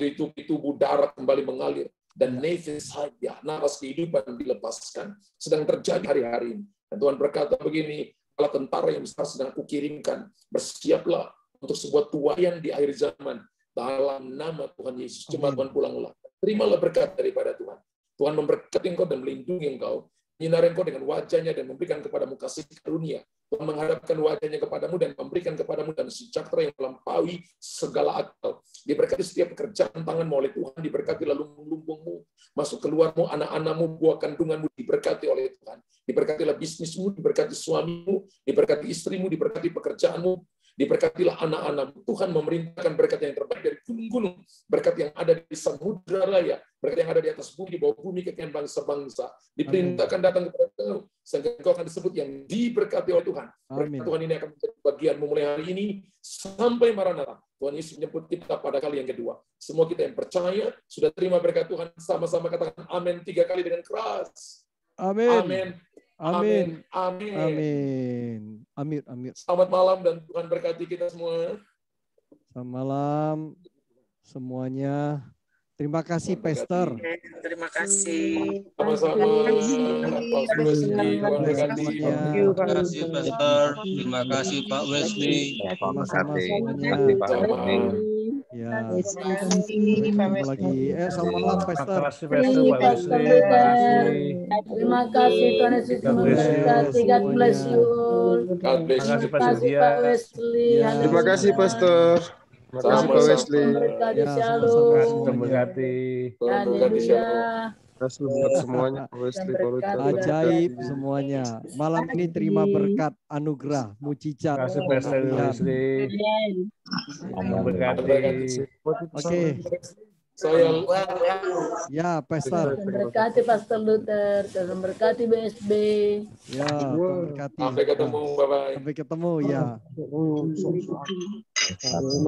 darah kembali mengalir, dan nefes haya, napas kehidupan dilepaskan. Sedang terjadi hari-hari ini. Dan Tuhan berkata begini, kalau tentara yang besar sedang kukirimkan, bersiaplah untuk sebuah tuaian di akhir zaman. Dalam nama Tuhan Yesus, jemaat Tuhan pulanglah. Terimalah berkat daripada Tuhan. Tuhan memberkati engkau dan melindungi engkau. Menyinari engkau dengan wajahnya dan memberikan kepadamu kasih karunia. Tuhan menghadapkan wajahnya kepadamu dan memberikan kepadamu dan sejahtera yang melampaui segala akal. Diberkati setiap pekerjaan tanganmu oleh Tuhan. Diberkati lalu lumbungmu, masuk keluarmu, anak-anakmu, buah kandunganmu diberkati oleh Tuhan. Diberkatilah bisnismu, diberkati suamimu, diberkati istrimu, diberkati pekerjaanmu. Diberkatilah anak-anak. Tuhan memerintahkan berkat yang terbaik dari gunung-gunung, berkat yang ada di samudra raya, berkat yang ada di atas bumi, di bawah bumi, kekayaan bangsa-bangsa. Diperintahkan datang kepada engkau, sehingga engkau akan disebut yang diberkati oleh Tuhan. Berkat Tuhan ini akan menjadi bagianmu mulai hari ini sampai Maranatha. Tuhan Yesus menyebut kita pada kali yang kedua. Semua kita yang percaya sudah terima berkat Tuhan, sama-sama katakan amin 3 kali dengan keras. Amin. Amin. Amin. Amin. Amin. Amin. Amin. Selamat malam dan Tuhan berkati kita semua. Selamat malam semuanya. Terima kasih, Pastor. Terima kasih. Sama-sama. Terima kasih, Pastor. Terima kasih, Pak Wesley. Sama-sama semuanya. Ya, ketemu lagi. Selamat malam, Pastor. Terima kasih, Tuhan Yesus memberkati. God bless you. Terima kasih, Pak Wesley. Terima kasih, Pastor. Terima kasih, Pak Wesley. Memberkati. Buat semuanya, Pak Wesley. Ajaib semuanya. Malam ini terima berkat, anugerah, mujizat. Terima kasih, Pastor Wesley. Memberkati. Oke. Ya, Pastor. Memberkati Pastor Luther, dan memberkati BSB. Ya, memberkati. Sampai ketemu, bye-bye. Sampai ketemu, ya.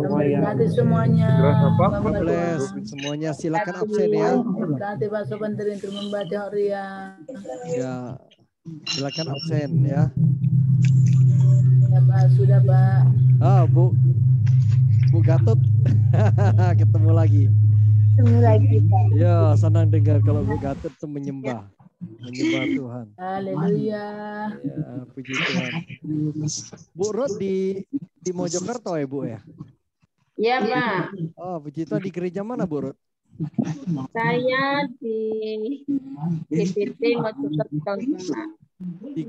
Memberkati semuanya. God bless semuanya. Silakan absen ya. Memberkati Pak Sopan Terintir membaca Ria. Ya, silakan absen ya. Ya Pak, sudah Pak. Bu Gatot. Ketemu lagi. Ketemu lagi Pak. Ya, senang dengar kalau Bu Gatot itu menyembah Tuhan. Haleluya. Ya, puji Tuhan. Bu Ruth di Mojokerto ya, Bu ya? Iya, Pak. Oh, puji Tuhan. Di gereja mana, Bu Ruth? Saya di DPP Mojokerto, Pak. Di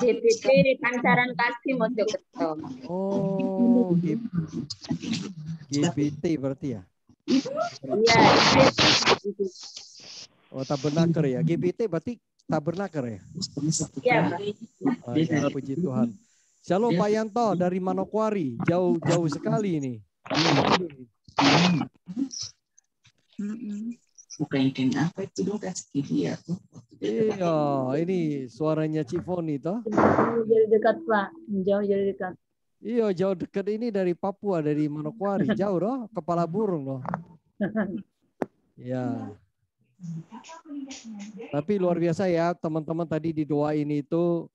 DPP Pancaran Kasih Mojokerto. Oh, GPT berarti ya? Iya, Oh, tabernakel ya. GPT berarti tabernakel ya? Iya, Pak. Oh, ya, puji Tuhan. Shalom Pak Yanto dari Manokwari. Jauh sekali ini. Bukan apa itu dong kasih dia tuh. Iya, ini suaranya Cik Foni toh. Jauh jadi dekat, Pak. Jauh jadi dekat. Iya, jauh dekat ini dari Papua, dari Manokwari. Jauh loh, kepala burung loh. Ya. Tapi luar biasa ya, teman-teman tadi didoain itu,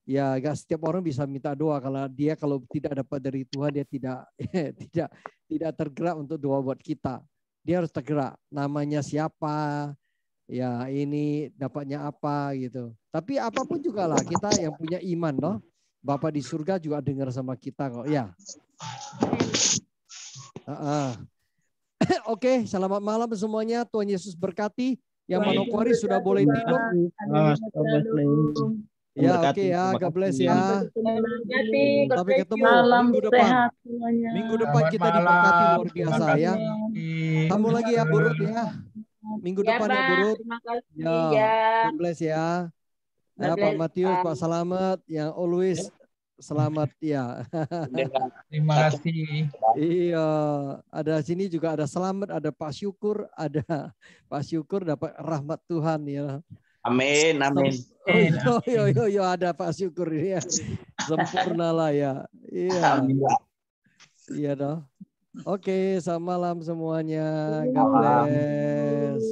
ya gak setiap orang bisa minta doa. Kalau tidak dapat dari Tuhan, dia tidak tergerak untuk doa buat kita. Dia harus tergerak. Namanya siapa? Ya ini dapatnya apa gitu. Tapi apapun juga lah, kita yang punya iman loh. Bapak di surga juga dengar sama kita kok. Ya. Oke, selamat malam semuanya. Tuhan Yesus berkati. Yang Manokwari sudah boleh tidur. Ya, oke ya. God bless ya. Sampai ketemu minggu depan. Minggu depan kita diberkati luar biasa ya. Kamu lagi ya, Burut ya. Minggu depan ya, Burut. Ya, God bless ya. Ya, Pak Matius, Pak Selamat, yang always selamat ya. Terima kasih. Iya, ada sini juga ada Selamat, ada Pak Syukur, ada Pak Syukur dapat rahmat Tuhan ya. Amin, amin. Yo, ada Pak Syukur ya. Sempurna lah ya. Iya. Iya dong. Oke, selamat malam semuanya. God bless.